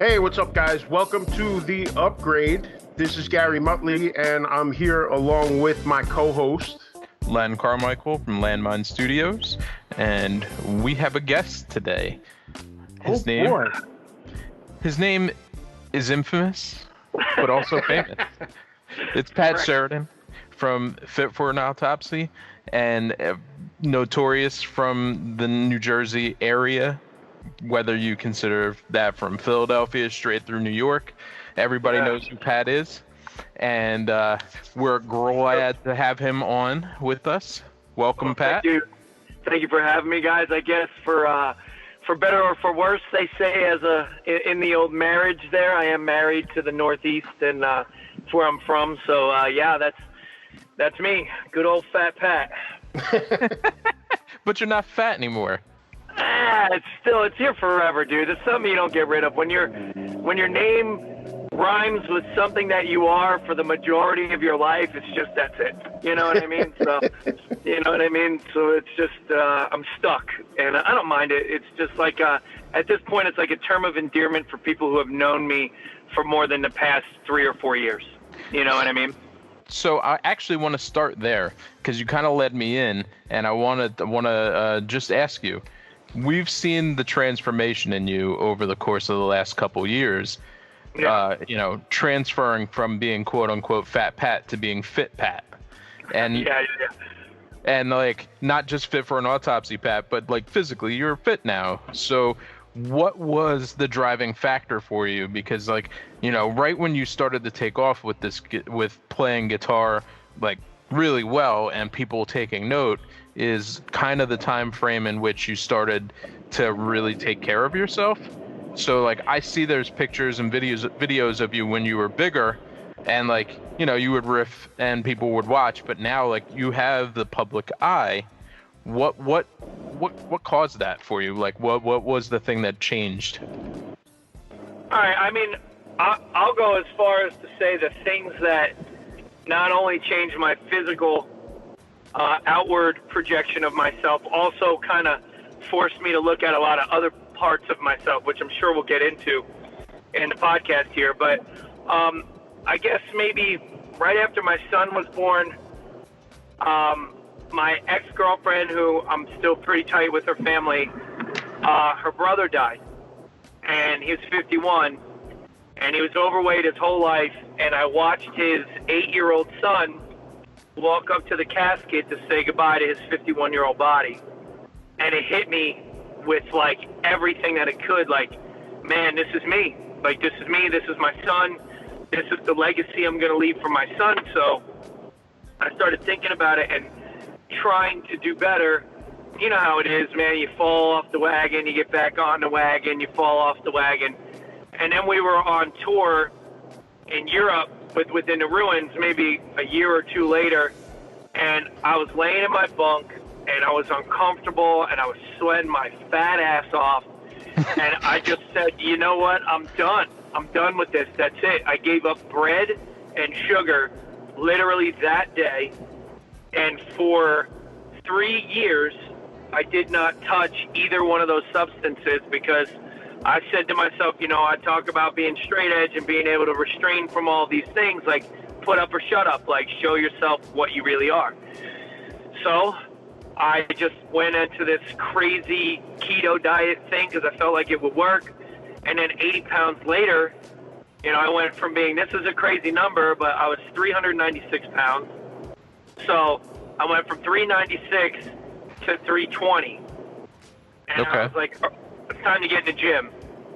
Hey, what's up, guys? Welcome to The Upgrade. This is Gary Muttley, and I'm here along with my co-host, Len Carmichael from Landmine Studios, and we have a guest today. His name is infamous, but also famous. It's Pat Sheridan from Fit for an Autopsy, and notorious from the New Jersey area, whether you consider that from Philadelphia straight through New York. Everybody knows who Pat is. And we're glad to have him on with us. Welcome, Pat. Thank you for having me, guys. I guess for better or for worse, they say in the old marriage there, I am married to the Northeast, and it's where I'm from. So that's me, good old fat Pat. But you're not fat anymore. It's here forever, dude. It's something you don't get rid of. When your name rhymes with something that you are for the majority of your life, that's it. You know what I mean? So, So it's just, I'm stuck, and I don't mind it. It's just like, at this point, it's like a term of endearment for people who have known me for more than the past 3 or 4 years. You know what I mean? So I actually want to start there because you kind of led me in, and I want to just ask you. We've seen the transformation in you over the course of the last couple years. Transferring from being quote unquote fat Pat to being fit Pat, and and like not just fit for an autopsy Pat, but like physically you're fit now. So what was the driving factor for you? Because right when you started to take off with playing guitar like really well and people taking note is kind of the time frame in which you started to really take care of yourself. So I see there's pictures and videos of you when you were bigger, and you would riff and people would watch, but now you have the public eye. What caused that for you? What was the thing that changed? All right, I mean, I'll go as far as to say the things that not only changed my physical outward projection of myself, also kind of forced me to look at a lot of other parts of myself, which I'm sure we'll get into in the podcast here. But I guess maybe right after my son was born, my ex-girlfriend, who I'm still pretty tight with her family, her brother died, and he was 51, and he was overweight his whole life, and I watched his 8-year-old son walk up to the casket to say goodbye to his 51-year-old body. And it hit me with everything that it could. Man, this is me. This is me. This is my son. This is the legacy I'm going to leave for my son. So I started thinking about it and trying to do better. You know how it is, man. You fall off the wagon, you get back on the wagon, you fall off the wagon. And then we were on tour in Europe within the ruins maybe a year or two later, and I was laying in my bunk, and I was uncomfortable, and I was sweating my fat ass off, and I just said, you know what, I'm done with this, that's it. I gave up bread and sugar literally that day, and for 3 years I did not touch either one of those substances because I said to myself, I talk about being straight edge and being able to restrain from all these things, put up or shut up, show yourself what you really are. So I just went into this crazy keto diet thing because I felt like it would work. And then 80 pounds later, I went from being, this is a crazy number, but I was 396 pounds. So I went from 396 to 320. And Okay. I was like, it's time to get in the gym,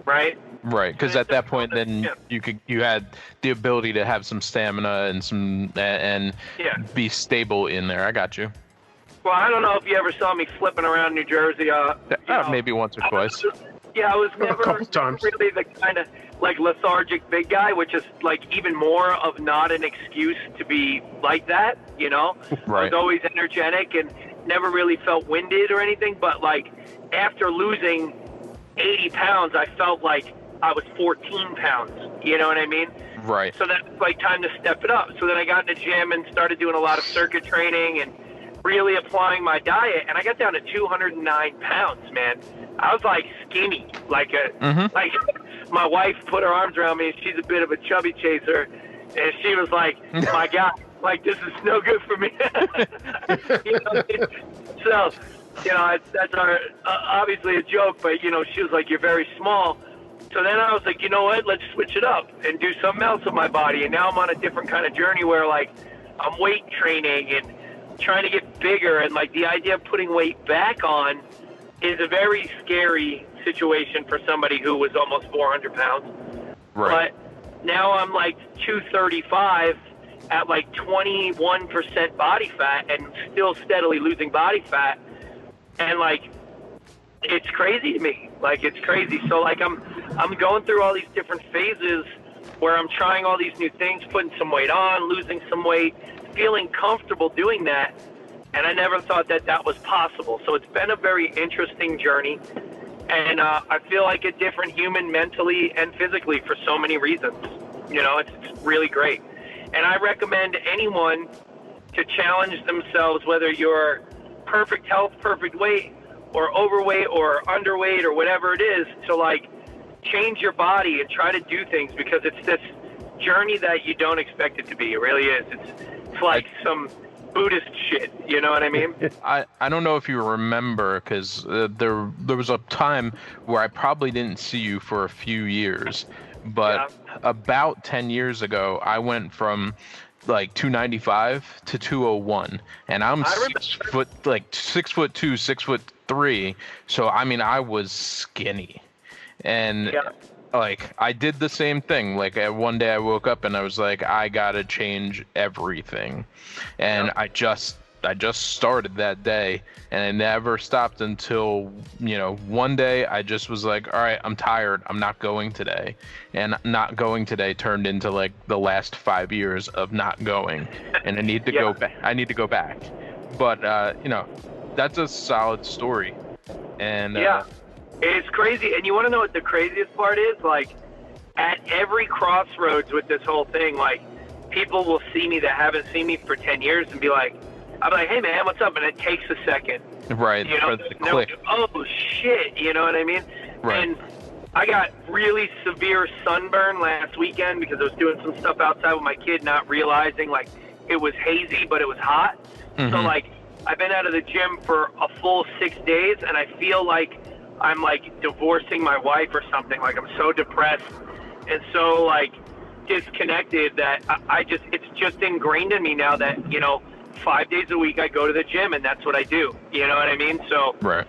right? Right, because at that point, then you had the ability to have some stamina and be stable in there. I got you. Well, I don't know if you ever saw me flipping around New Jersey. Maybe once or twice. I was never a couple times. really the kind of lethargic big guy, which is even more of not an excuse to be like that. Right. I was always energetic and never really felt winded or anything. But after losing 80 pounds, I felt like I was 14 pounds. You know what I mean? Right. So that's time to step it up. So then I got in the gym and started doing a lot of circuit training and really applying my diet, and I got down to 209 pounds, man. I was skinny, like my wife put her arms around me, and she's a bit of a chubby chaser, and she was like, my God, like, this is no good for me. You know, so, you know, that's our, obviously a joke, but, you know, she was like, you're very small. So then I was like, you know what, let's switch it up and do something else with my body. And now I'm on a different kind of journey where, like, I'm weight training and trying to get bigger. And, like, the idea of putting weight back on is a very scary situation for somebody who was almost 400 pounds. Right. But now I'm, like, 235 at, like, 21% body fat and still steadily losing body fat. And, like, it's crazy to me. Like, it's crazy. So, like, I'm going through all these different phases where I'm trying all these new things, putting some weight on, losing some weight, feeling comfortable doing that. And I never thought that that was possible. So it's been a very interesting journey. And I feel like a different human mentally and physically for so many reasons. You know, it's really great. And I recommend anyone to challenge themselves, whether you're perfect health, perfect weight, or overweight or underweight or whatever it is, to, like, change your body and try to do things, because it's this journey that you don't expect it to be. It really is. It's like some Buddhist shit. You know what I mean? I don't know if you remember, because there was a time where I probably didn't see you for a few years, but about 10 years ago, I went from like 295 to 201, and I'm 6 foot, like 6'2", 6'3". So I mean, I was skinny, and like I did the same thing. Like one day I woke up and I was like, I gotta change everything, and I just started that day, and I never stopped until, you know, one day I just was like, all right, I'm tired, I'm not going today. And not going today turned into like the last 5 years of not going, and I need to go back. I need to go back. But you know, that's a solid story. And it's crazy. And you want to know what the craziest part is? Like, at every crossroads with this whole thing, like, people will see me that haven't seen me for 10 years and be like, I'm like, hey man, what's up? And it takes a second. Right. You know, for the click. Oh shit, you know what I mean? Right. And I got really severe sunburn last weekend because I was doing some stuff outside with my kid, not realizing, like, it was hazy, but it was hot. So, like, I've been out of the gym for a full 6 days, and I feel like I'm, like, divorcing my wife or something. Like, I'm so depressed and so, like, disconnected that it's just ingrained in me now that, you know, 5 days a week I go to the gym, and that's what I do. You know what I mean? So, right.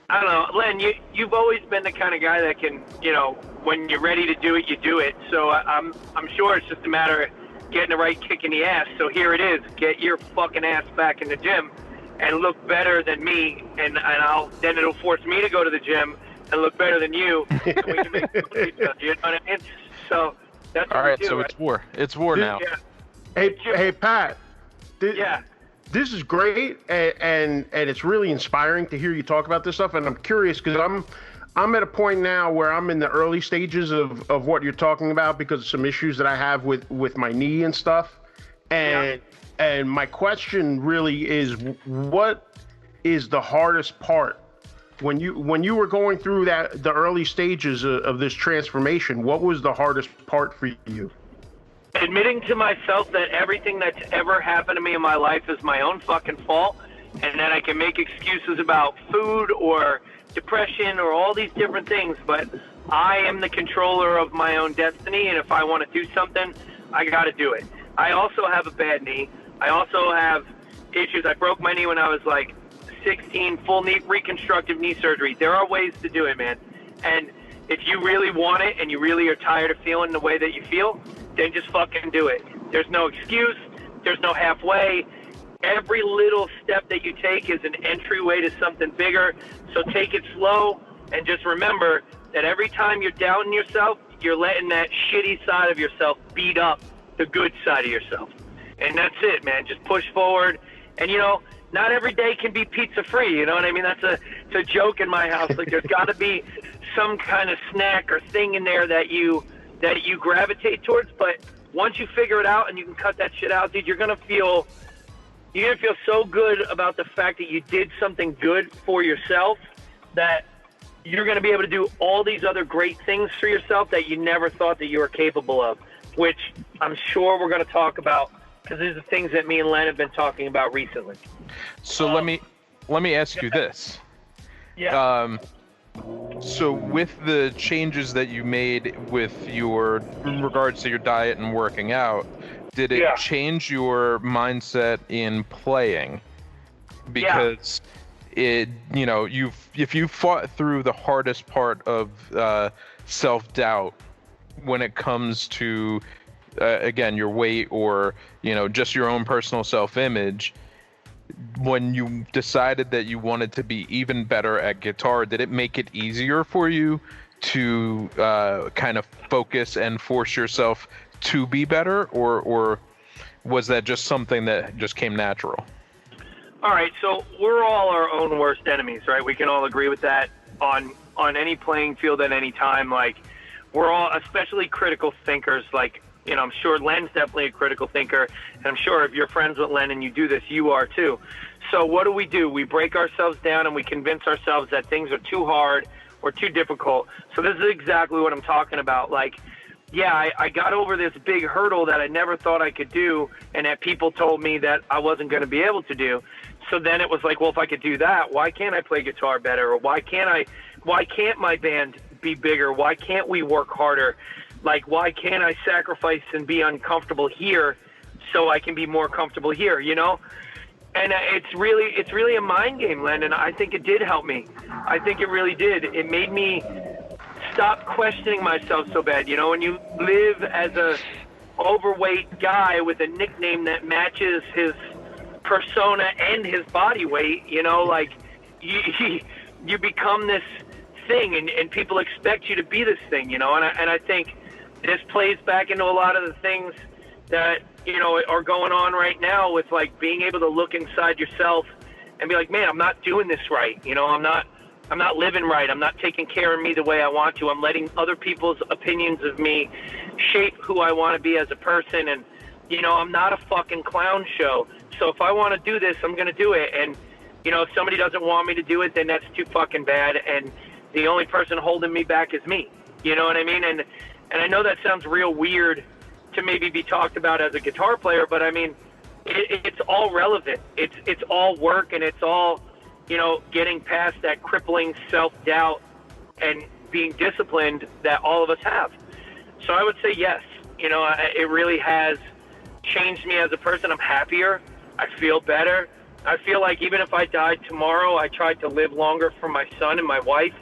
I don't know, Len, you've always been the kind of guy that can, you know, when you're ready to do it, you do it. So I'm sure it's just a matter of getting the right kick in the ass. So here it is. Get your fucking ass back in the gym and look better than me, and then it'll force me to go to the gym and look better than you. And we can make you know what I mean? So that's what all right. we do, So right? it's war. It's war now. Yeah. Hey, Pat. Yeah. This is great, and it's really inspiring to hear you talk about this stuff. And I'm curious because I'm at a point now where I'm in the early stages of what you're talking about because of some issues that I have with my knee and stuff. And my question really is, what is the hardest part when you were going through the early stages of this transformation? What was the hardest part for you? Admitting to myself that everything that's ever happened to me in my life is my own fucking fault, and that I can make excuses about food or depression or all these different things, but I am the controller of my own destiny, and if I want to do something, I got to do it. I also have a bad knee. I also have issues. I broke my knee when I was like 16, full knee reconstructive knee surgery. There are ways to do it, man. And if you really want it and you really are tired of feeling the way that you feel, then just fucking do it. There's no excuse. There's no halfway. Every little step that you take is an entryway to something bigger. So take it slow, and just remember that every time you're doubting yourself, you're letting that shitty side of yourself beat up the good side of yourself. And that's it, man. Just push forward. And, you know, not every day can be pizza free. You know what I mean? It's a joke in my house. Like, there's got to be some kind of snack or thing in there that you gravitate towards. But once you figure it out and you can cut that shit out, dude, you're gonna feel so good about the fact that you did something good for yourself that you're going to be able to do all these other great things for yourself that you never thought that you were capable of, which I'm sure we're going to talk about, because these are things that me and Len have been talking about recently. So let me ask you this. Yeah. So with the changes that you made in regards to your diet and working out, did it change your mindset in playing? Because if you fought through the hardest part of self-doubt when it comes to again, your weight or just your own personal self-image, when you decided that you wanted to be even better at guitar, did it make it easier for you to kind of focus and force yourself to be better, or was that just something that just came natural? All right, so we're all our own worst enemies, right? We can all agree with that on any playing field at any time. Like, we're all, especially critical thinkers, like, I'm sure Len's definitely a critical thinker, and I'm sure if you're friends with Len and you do this, you are too. So what do? We break ourselves down and we convince ourselves that things are too hard or too difficult. So this is exactly what I'm talking about. Like, yeah, I got over this big hurdle that I never thought I could do, and that people told me that I wasn't going to be able to do. So then it was like, well, if I could do that, why can't I play guitar better? Or why can't my band be bigger? Why can't we work harder? Like, why can't I sacrifice and be uncomfortable here so I can be more comfortable here, And it's really a mind game, Len, and I think it did help me. I think it really did. It made me stop questioning myself so bad. When you live as a overweight guy with a nickname that matches his persona and his body weight, like you become this thing, and people expect you to be this thing, and I think this plays back into a lot of the things that are going on right now with, like, being able to look inside yourself and be like, man, I'm not doing this right. I'm not living right. I'm not taking care of me the way I want to. I'm letting other people's opinions of me shape who I want to be as a person. And, I'm not a fucking clown show. So if I want to do this, I'm going to do it. And, if somebody doesn't want me to do it, then that's too fucking bad. And the only person holding me back is me. You know what I mean? And I know that sounds real weird to maybe be talked about as a guitar player, but I mean, it's all relevant. It's all work, and it's all, getting past that crippling self-doubt and being disciplined that all of us have. So I would say yes. It really has changed me as a person. I'm happier. I feel better. I feel like even if I died tomorrow, I tried to live longer for my son and my wife.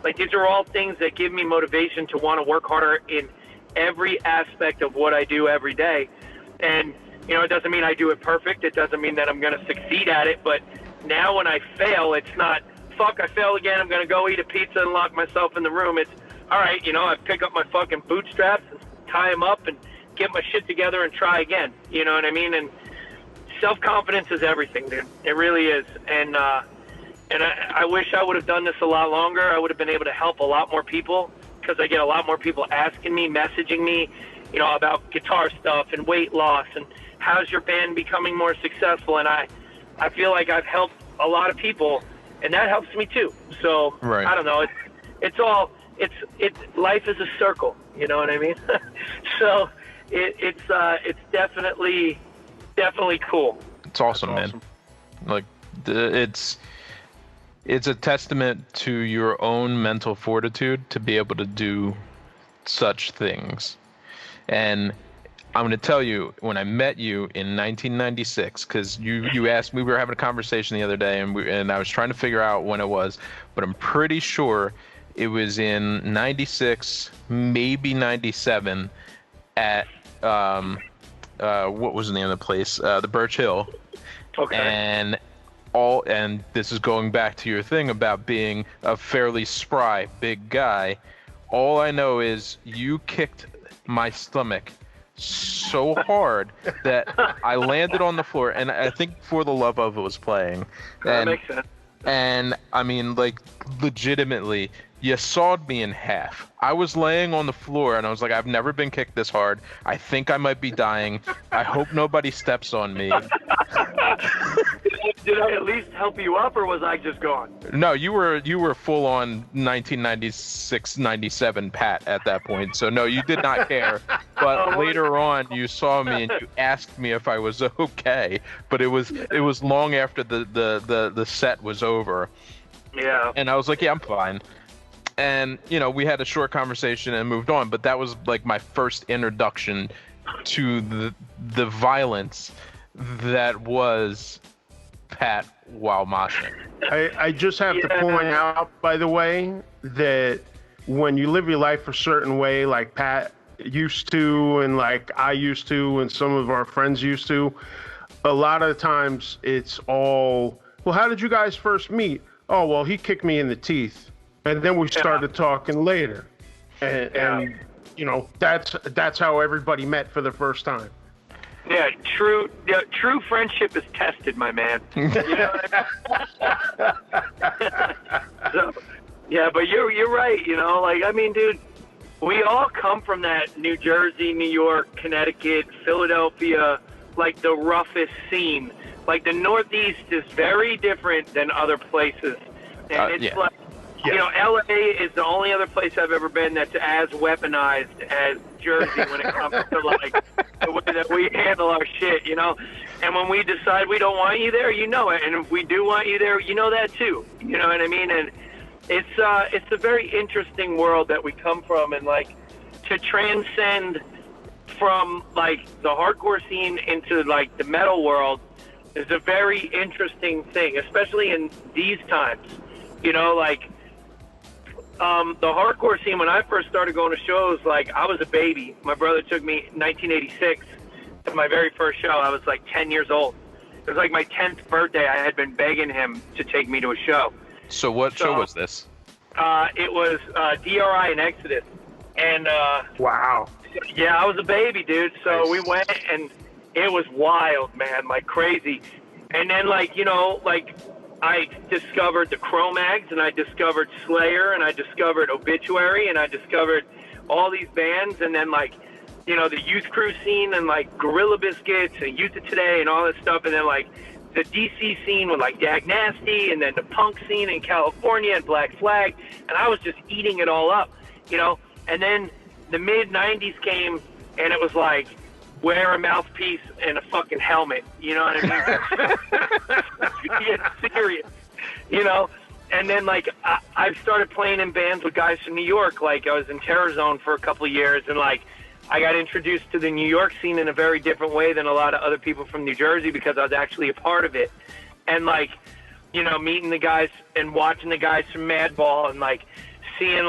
Like, these are all things that give me motivation to want to work harder in every aspect of what I do every day. And, it doesn't mean I do it perfect. It doesn't mean that I'm going to succeed at it. But now when I fail, it's not, fuck, I failed again. I'm going to go eat a pizza and lock myself in the room. It's, all right, I pick up my fucking bootstraps and tie them up and get my shit together and try again. You know what I mean? And self-confidence is everything, dude. It really is. And I wish I would have done this a lot longer. I would have been able to help a lot more people, because I get a lot more people asking me, messaging me, about guitar stuff and weight loss and how's your band becoming more successful. And I feel like I've helped a lot of people, and that helps me too. So right. I don't know. It's life is a circle. You know what I mean? So it's definitely cool. It's awesome, man. Like, it's a testament to your own mental fortitude to be able to do such things. And I'm going to tell you, when I met you in 1996, because you asked me, we were having a conversation the other day, and I was trying to figure out when it was, but I'm pretty sure it was in 96, maybe 97, at what was the name of the place? The Birch Hill. Okay. And this is going back to your thing about being a fairly spry big guy. All I know is you kicked my stomach so hard that I landed on the floor, and I think For the Love of It was playing. That makes sense. And I mean, like, legitimately, you sawed me in half. I was laying on the floor, and I was like, I've never been kicked this hard. I think I might be dying. I hope nobody steps on me. Did I at least help you up, or was I just gone? No, you were full on 1996, 97 Pat at that point. So no, you did not care. But later on, you saw me and you asked me if I was okay. But it was long after the set was over. Yeah. And I was like, yeah, I'm fine. And we had a short conversation and moved on. But that was like my first introduction to the violence that was Pat while moshing. I just have to point out, by the way, that when you live your life a certain way, like Pat used to, and like I used to, and some of our friends used to, a lot of the times it's all, well, how did you guys first meet? Oh, well, he kicked me in the teeth. And then we started talking later. And that's how everybody met for the first time. Yeah, true friendship is tested, my man. You know what I mean? So, yeah, but you're right. I mean, dude, we all come from that New Jersey, New York, Connecticut, Philadelphia, like the roughest scene. Like the Northeast is very different than other places, and it's like. LA is the only other place I've ever been that's as weaponized as Jersey when it comes to like the way that we handle our shit, And when we decide we don't want you there, you know it, and if we do want you there, you know that too. You know what I mean? And it's a very interesting world that we come from, and like to transcend from like the hardcore scene into like the metal world is a very interesting thing, especially in these times. The hardcore scene, when I first started going to shows, like, I was a baby. My brother took me in 1986 to my very first show. I was, like, 10 years old. It was, like, my 10th birthday. I had been begging him to take me to a show. So what show was this? It was DRI and Exodus. And, wow. Yeah, I was a baby, dude. So we went, and it was wild, man, like crazy. And then, I discovered the Cro-Mags, and I discovered Slayer, and I discovered Obituary, and I discovered all these bands, and then the Youth Crew scene, and Gorilla Biscuits and Youth of Today and all this stuff, and then the DC scene with Dag Nasty, and then the punk scene in California and Black Flag, and I was just eating it all up, And then the mid-'90s came, and it was like, wear a mouthpiece and a fucking helmet, you know what I mean? Get serious, And then I started playing in bands with guys from New York. I was in Terror Zone for a couple of years, and I got introduced to the New York scene in a very different way than a lot of other people from New Jersey because I was actually a part of it. And meeting the guys and watching the guys from Madball and seeing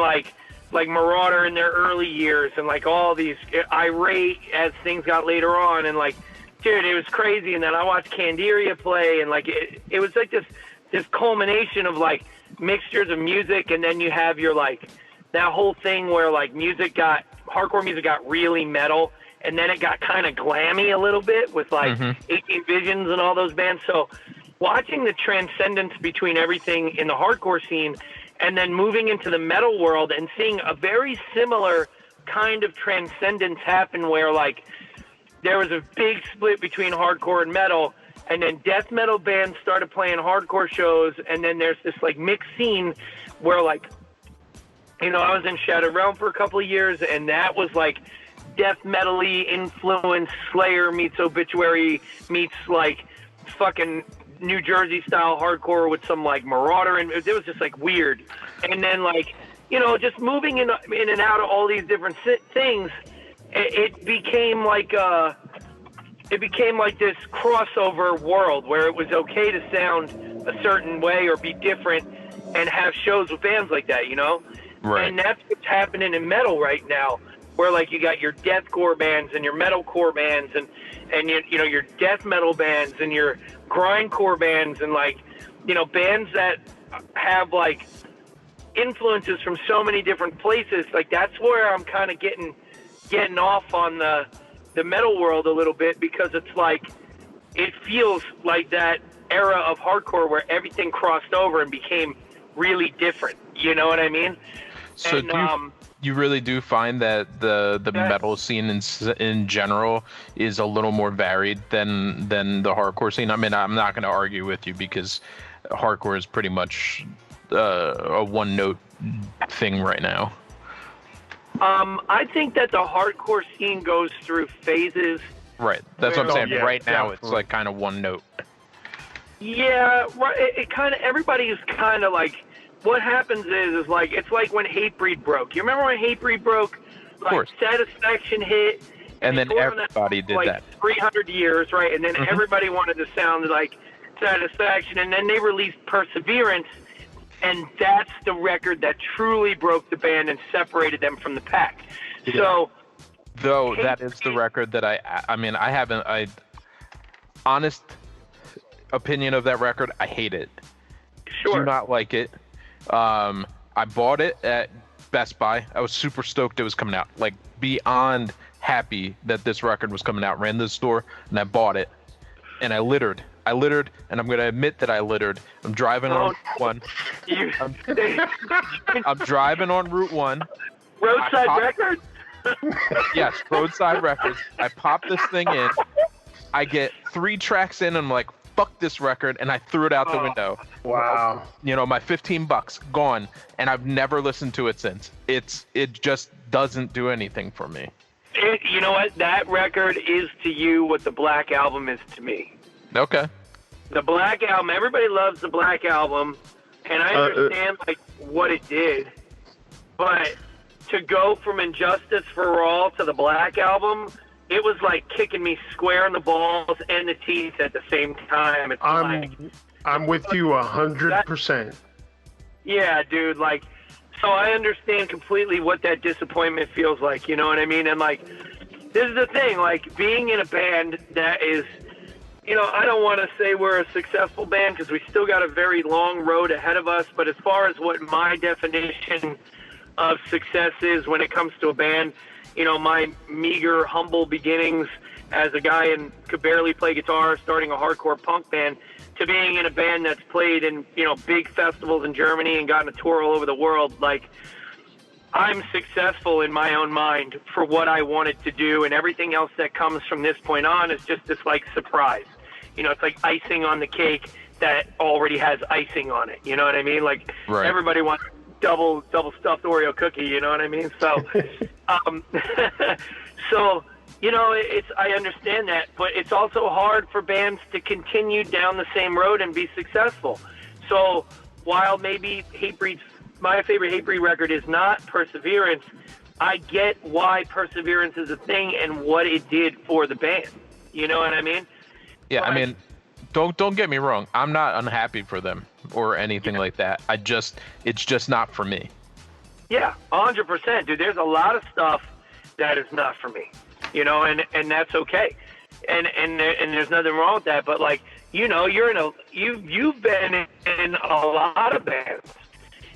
Marauder in their early years and all these Irate as things got later on, and dude, it was crazy. And then I watched Candiria play, and it was this culmination of mixtures of music, and then you have your that whole thing where hardcore music got really metal, and then it got kind of glammy a little bit with 18 Visions and all those bands. So watching the transcendence between everything in the hardcore scene and then moving into the metal world and seeing a very similar kind of transcendence happen where there was a big split between hardcore and metal, and then death metal bands started playing hardcore shows, and then there's this mixed scene where I was in Shattered Realm for a couple of years, and that was death metal-y influenced Slayer meets Obituary meets fucking New Jersey style hardcore with some Marauder, and it was just weird. And then just moving in and out of all these different things, it became this crossover world where it was okay to sound a certain way or be different and have shows with bands like that, Right. And that's what's happening in metal right now, where you got your deathcore bands and your metalcore bands and your death metal bands and your grindcore bands and bands that have influences from so many different places. That's where I'm kind of getting off on the metal world a little bit, because it's it feels like that era of hardcore where everything crossed over and became really different. You know what I mean? So You really do find that the metal scene in general is a little more varied than the hardcore scene. I mean, I'm not going to argue with you because hardcore is pretty much a one note thing right now. I think that the hardcore scene goes through phases. Right. That's what I'm saying. Yeah, right now, definitely. it's like kind of one note. Yeah, right. It kind of, everybody is kind of like, what happens is like, it's like when Hatebreed broke. You remember when Hatebreed broke? Like, Of course. Satisfaction hit. And then they toured on everybody did like that. 300 years, right? And then Mhm. everybody wanted to sound like Satisfaction. And then they released Perseverance. And that's the record that truly broke the band and separated them from the pack. Yeah. So, Though that is the record that honest opinion of that record, I hate it. sure. Do not like it. I bought it at Best Buy. I was super stoked it was coming out. Like, beyond happy that this record was coming out. Ran to the store and I bought it. And I littered, and I'm gonna admit that I littered. I'm driving on Route 1. I'm driving on Route 1. Roadside record? Yes, roadside records. I pop this thing in. I get 3 tracks in, and I'm like, fuck this record, and I threw it out the window. Wow. You know, my $15 gone, and I've never listened to it since. It just doesn't do anything for me. You know what? That record is to you what the Black Album is to me. Okay. The Black Album, everybody loves the Black Album, and I understand like what it did, but to go from Injustice for All to the Black Album, it was like kicking me square in the balls and the teeth at the same time. It's I'm with you 100%. Yeah, dude, like, so I understand completely what that disappointment feels like, you know what I mean? And, like, this is the thing, like, being in a band that is, you know, I don't want to say we're a successful band because we still got a very long road ahead of us, but as far as what my definition of success is when it comes to a band, you know, my meager, humble beginnings as a guy and could barely play guitar, starting a hardcore punk band, to being in a band that's played in, you know, big festivals in Germany and gotten a tour all over the world, like, I'm successful in my own mind for what I wanted to do, and everything else that comes from this point on is just this, like, surprise. You know, it's like icing on the cake that already has icing on it, you know what I mean? Like, Right. Everybody wants double stuffed Oreo cookie, you know what I mean? So, so, you know, I understand that, but it's also hard for bands to continue down the same road and be successful. So while maybe my favorite Hatebreed record is not Perseverance, I get why Perseverance is a thing and what it did for the band. You know what I mean? Yeah, I mean, don't get me wrong. I'm not unhappy for them or anything like that. It's just not for me. Yeah, 100%, dude. There's a lot of stuff that is not for me. You know, and that's okay, and there's nothing wrong with that. But like, you know, you've been in a lot of bands,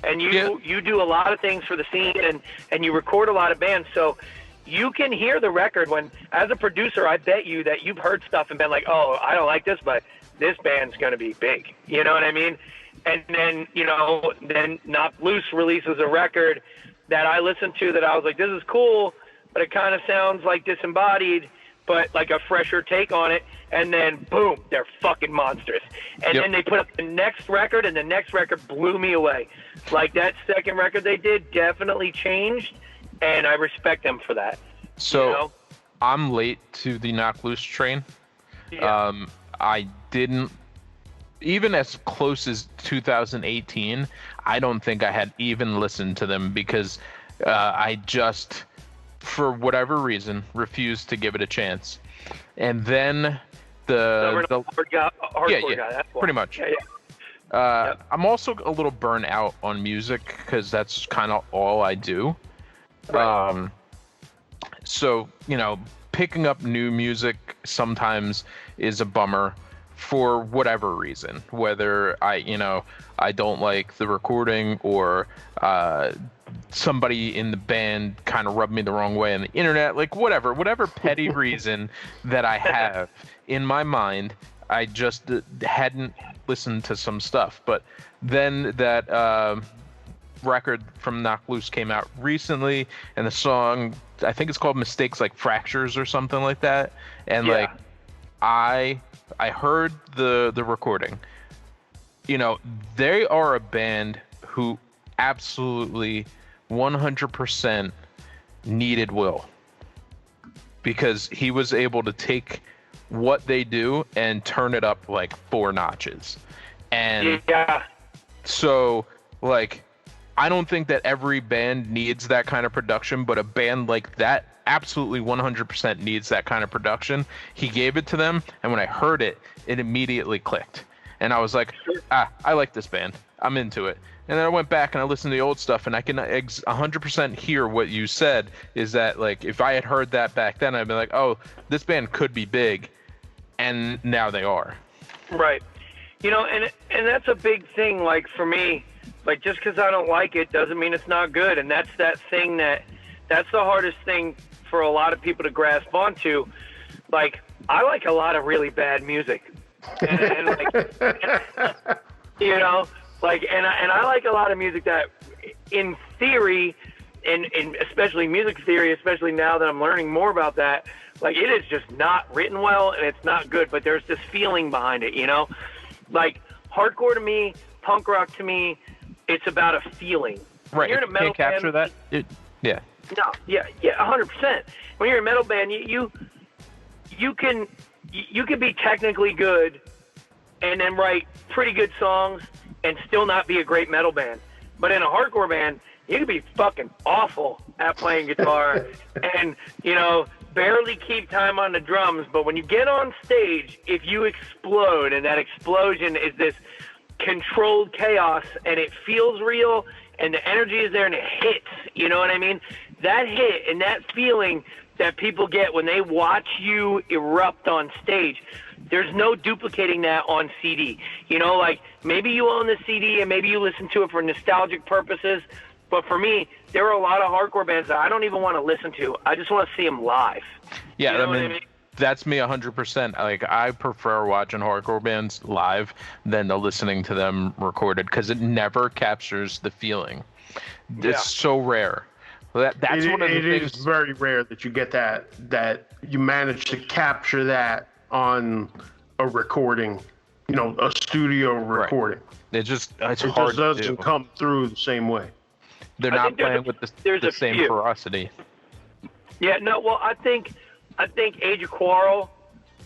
and you do a lot of things for the scene, and you record a lot of bands, so you can hear the record when, as a producer, I bet you that you've heard stuff and been like, oh, I don't like this, but this band's gonna be big. You know what I mean? And then, you know, then Knock Loose releases a record that I listened to that I was like, this is cool, but it kind of sounds like Disembodied, but like a fresher take on it. And then, boom, they're fucking monstrous. And then they put up the next record, and the next record blew me away. Like, that second record they did definitely changed, and I respect them for that. So, you know? I'm late to the Knock Loose train. Yeah. I didn't, even as close as 2018, I don't think I had even listened to them because I just, for whatever reason, refused to give it a chance. And then hardcore guy, that's why. pretty much. Yeah. I'm also a little burnt out on music because that's kind of all I do. Right. So, you know, picking up new music sometimes is a bummer for whatever reason, whether I don't like the recording or somebody in the band kind of rubbed me the wrong way on the internet, like whatever petty reason that I have in my mind, I just hadn't listened to some stuff. But then that record from Knock Loose came out recently, and the song, I think it's called Mistakes Like Fractures or something like that. And like, I heard the recording. You know, they are a band who absolutely 100% needed Will, because he was able to take what they do and turn it up like 4 notches. And so like, I don't think that every band needs that kind of production, but a band like that absolutely 100% needs that kind of production. He gave it to them, and when I heard it, it immediately clicked. And I was like, I like this band. I'm into it. And then I went back and I listened to the old stuff, and I can 100% hear what you said, is that like, if I had heard that back then, I'd be like, oh, this band could be big. And now they are. Right. You know, and that's a big thing, like, for me. Like, just because I don't like it doesn't mean it's not good. And that's that thing that's the hardest thing for a lot of people to grasp onto. Like, I like a lot of really bad music. And like, you know, like, and I like a lot of music that, in theory, and especially music theory, especially now that I'm learning more about that, like, it is just not written well and it's not good, but there's this feeling behind it, you know? Like, hardcore to me, punk rock to me, it's about a feeling. Right, you can't capture that. Yeah. No, yeah, 100%. When you're a metal band, you can be technically good and then write pretty good songs and still not be a great metal band. But in a hardcore band, you can be fucking awful at playing guitar and, you know, barely keep time on the drums. But when you get on stage, if you explode, and that explosion is this controlled chaos, and it feels real, and the energy is there, and it hits, you know what I mean? That hit and that feeling that people get when they watch you erupt on stage, there's no duplicating that on CD. You know, like, maybe you own the CD and maybe you listen to it for nostalgic purposes, but for me, there are a lot of hardcore bands that I don't even want to listen to. I just want to see them live. Yeah, you know I mean, that's me 100%. Like, I prefer watching hardcore bands live than listening to them recorded, because it never captures the feeling. It's so rare. That's one of the things. It is very rare that you get that you manage to capture that on a recording, you know, a studio recording. Right. It hard just doesn't come through the same way. They're not playing with the same ferocity. Yeah, no, well, I think Age of Quarrel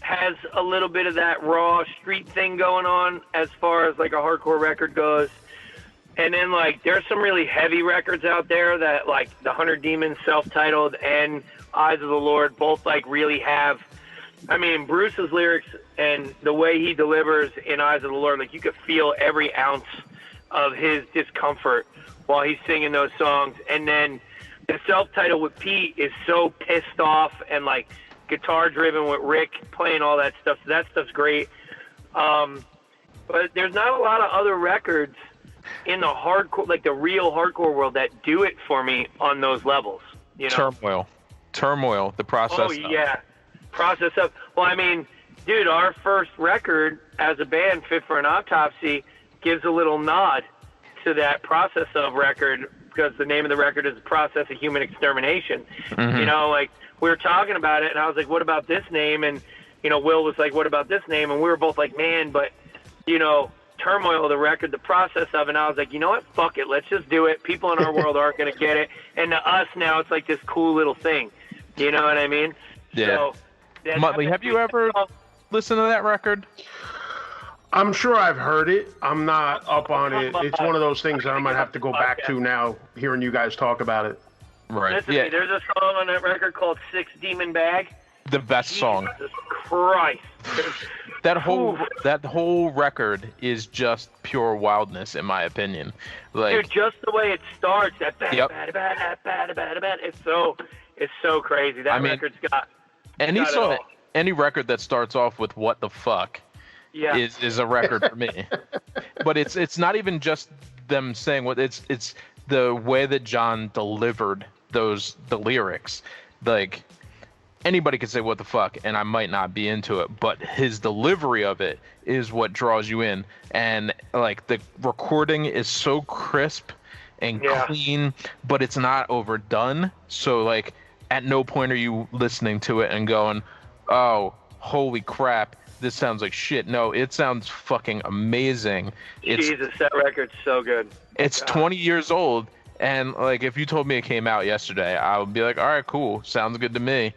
has a little bit of that raw street thing going on as far as like a hardcore record goes. And then, like, there's some really heavy records out there that, like, the 100 Demons self-titled and Eyes of the Lord both, like, really have, I mean, Bruce's lyrics and the way he delivers in Eyes of the Lord, like, you could feel every ounce of his discomfort while he's singing those songs. And then the self-titled with Pete is so pissed off and, like, guitar-driven with Rick playing all that stuff. So that stuff's great. But there's not a lot of other records in the hardcore, like the real hardcore world, that do it for me on those levels. You know? Turmoil, the process. Oh yeah, process of. Well, I mean, dude, our first record as a band, Fit for an Autopsy, gives a little nod to that process of record, because the name of the record is The Process of Human Extermination. Mm-hmm. You know, like, we were talking about it, and I was like, what about this name? And, you know, Will was like, what about this name? And we were both like, man, but, you know, Turmoil, the record, the process of it. And I was like, you know what? Fuck it. Let's just do it. People in our world aren't going to get it. And to us now, it's like this cool little thing. You know what I mean? Yeah. So, Muttley, have you ever listened to that record? I'm sure I've heard it. I'm not up on it. It's one of those things that I might have to go back to now, hearing you guys talk about it. Right. Listen, yeah. There's a song on that record called Six Demon Bag. The best song. Jesus Christ. That whole record is just pure wildness, in my opinion. Like, dude, just the way it starts, that it's so crazy. That record's got any record that starts off with "What the fuck" is a record for me. But it's not even just them saying what it's the way that John delivered the lyrics. Like, anybody could say what the fuck and I might not be into it, but his delivery of it is what draws you in. And like, the recording is so crisp and clean, but it's not overdone. So like at no point are you listening to it and going, oh, holy crap, this sounds like shit. No, it sounds fucking amazing. Jesus, that record's so good. It's 20 years old, and like if you told me it came out yesterday, I would be like, all right, cool, sounds good to me,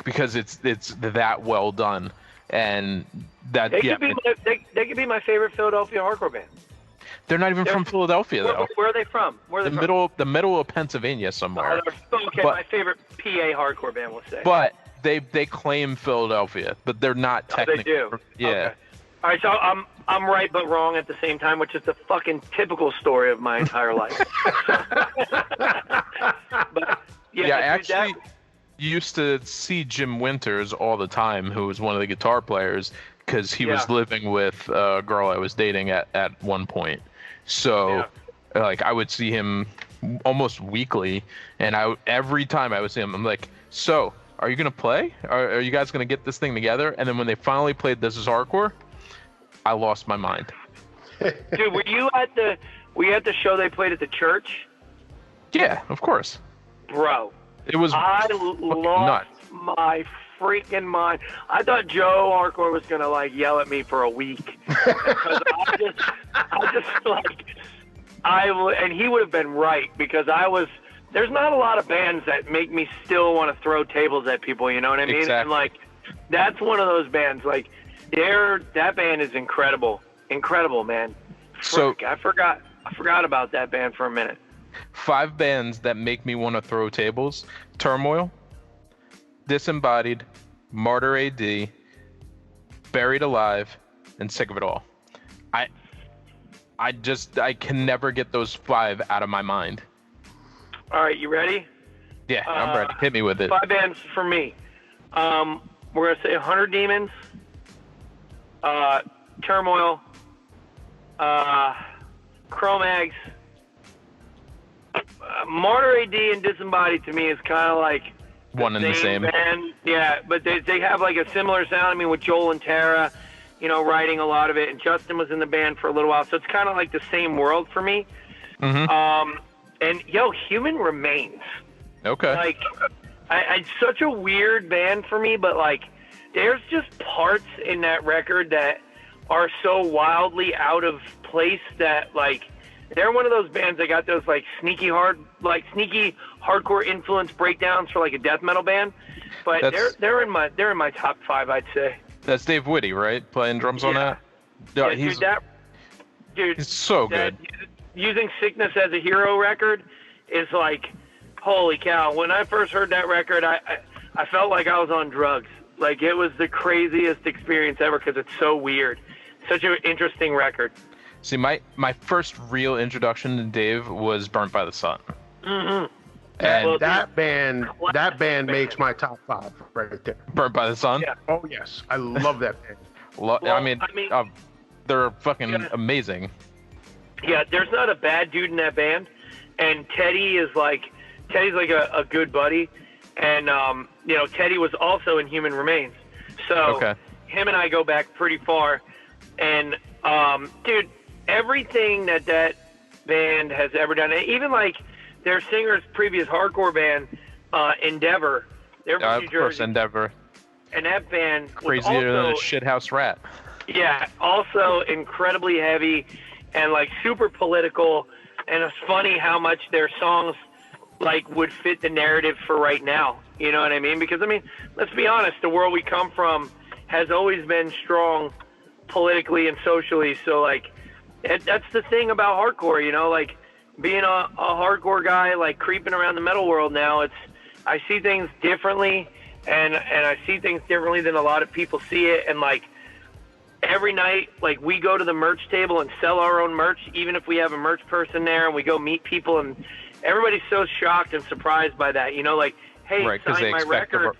because it's that well done. And that they could be my favorite Philadelphia hardcore band. They're not even from Philadelphia though. Where are they from? The middle of Pennsylvania somewhere. Okay, my favorite PA hardcore band, we'll say. But they claim Philadelphia, but they're not technically. They do. Yeah. Okay. All right, so I'm right but wrong at the same time, which is the fucking typical story of my entire life. But actually, you used to see Jim Winters all the time, who was one of the guitar players, because he was living with a girl I was dating at one point. So, like, I would see him almost weekly, and every time I would see him, I'm like, so, are you going to play? Are you guys going to get this thing together? And then when they finally played This Is Hardcore, I lost my mind. Dude, were you at the show they played at the church? Yeah, of course. Bro. It was I lost my freaking mind. I thought Joe Hardcore was going to, like, yell at me for a week. Because and he would have been right, because there's not a lot of bands that make me still want to throw tables at people, you know what I mean? Exactly. And, like, that's one of those bands. Like, that band is incredible. Incredible, man. So I forgot about that band for a minute. 5 bands that make me want to throw tables: Turmoil, Disembodied, Martyr AD, Buried Alive, and Sick of It All. I can never get those 5 out of my mind. All right, you ready? Yeah, I'm ready. Hit me with it. 5 bands for me. We're going to say 100 Demons, Turmoil, Cro-Mags, Martyr AD and Disembodied to me is kind of like one and the same. Band. Yeah, but they have like a similar sound. I mean, with Joel and Tara, writing a lot of it, and Justin was in the band for a little while, so it's kind of like the same world for me. Mm-hmm. And Human Remains. Okay. Like, it's such a weird band for me, but like, there's just parts in that record that are so wildly out of place that like. They're one of those bands that got those like sneaky hardcore influence breakdowns for like a death metal band, but they're in my top 5, I'd say. That's Dave Whitty, right? Playing drums on that. Yeah, he's so good. Using Sickness as a Hero record is like, holy cow! When I first heard that record, I felt like I was on drugs. Like, it was the craziest experience ever because it's so weird. Such an interesting record. See, my first real introduction to Dave was Burnt by the Sun. Mm-hmm. And that band makes my top 5 right there. Burnt by the Sun? Yeah. Oh, yes. I love that band. I mean, they're fucking amazing. Yeah, there's not a bad dude in that band. And Teddy's like a good buddy. And, Teddy was also in Human Remains. So him and I go back pretty far. And, dude, everything that band has ever done, even like their singer's previous hardcore band, Endeavor, they're from New Jersey. Of course, Endeavor. And that band crazier than a shithouse rat. Yeah, also incredibly heavy and like super political. And it's funny how much their songs like would fit the narrative for right now. You know what I mean? Because I mean, let's be honest, the world we come from has always been strong politically and socially. So like, that's the thing about hardcore, like being a hardcore guy, like creeping around the metal world now, I see things differently and I see things differently than a lot of people see it. And like every night, like we go to the merch table and sell our own merch, even if we have a merch person there, and we go meet people and everybody's so shocked and surprised by that, like, hey, right, sign my record.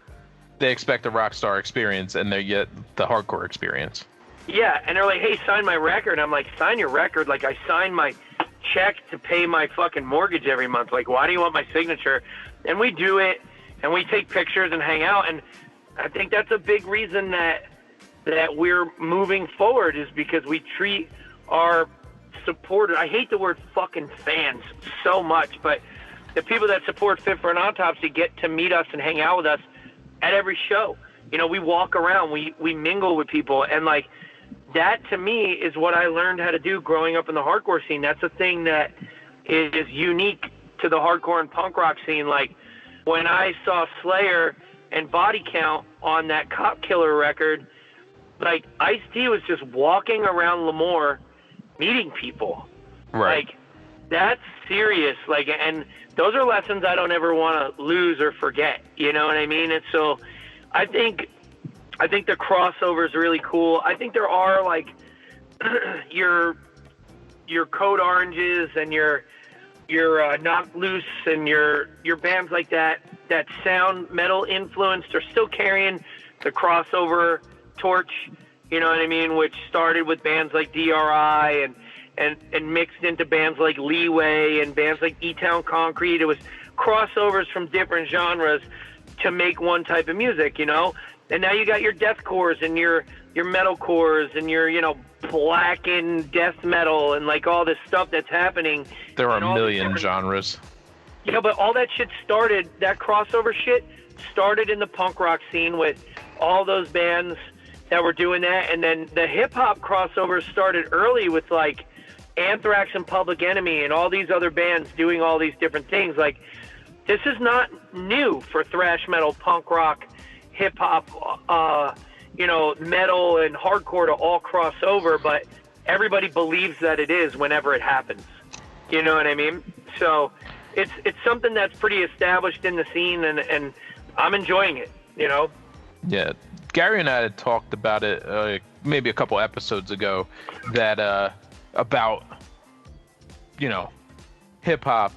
They expect a rock star experience and they get the hardcore experience. Yeah, and they're like, hey, sign my record. I'm like, sign your record? Like, I signed my check to pay my fucking mortgage every month. Like, why do you want my signature? And we do it, and we take pictures and hang out. And I think that's a big reason that we're moving forward is because we treat our supported, I hate the word fucking fans so much, but the people that support Fit for an Autopsy get to meet us and hang out with us at every show. You know, we walk around, we mingle with people, and like that to me is what I learned how to do growing up in the hardcore scene. That's a thing that is unique to the hardcore and punk rock scene. Like when I saw Slayer and Body Count on that Cop Killer record, like Ice-T was just walking around Lemoore meeting people. Right. Like that's serious. Like, and those are lessons I don't ever want to lose or forget. You know what I mean? And so I think the crossover is really cool. I think there are like your Code Oranges and your Knocked Loose and your bands like that sound metal influenced are still carrying the crossover torch. You know what I mean? Which started with bands like DRI and mixed into bands like Leeway and bands like E-Town Concrete. It was crossovers from different genres to make one type of music, you know? And now you got your deathcores and your metalcores and your, you know, blackened death metal and like all this stuff that's happening. There are a million genres. You know, but all that shit started, that crossover shit started in the punk rock scene with all those bands that were doing that. And then the hip hop crossovers started early with like Anthrax and Public Enemy and all these other bands doing all these different things. Like, this is not new for thrash metal, punk rock, hip hop, you know, metal and hardcore to all cross over, but everybody believes that it is whenever it happens. You know what I mean? So it's something that's pretty established in the scene, and I'm enjoying it, you know? Yeah. Gary and I had talked about it maybe a couple episodes ago, that about, you know, hip hop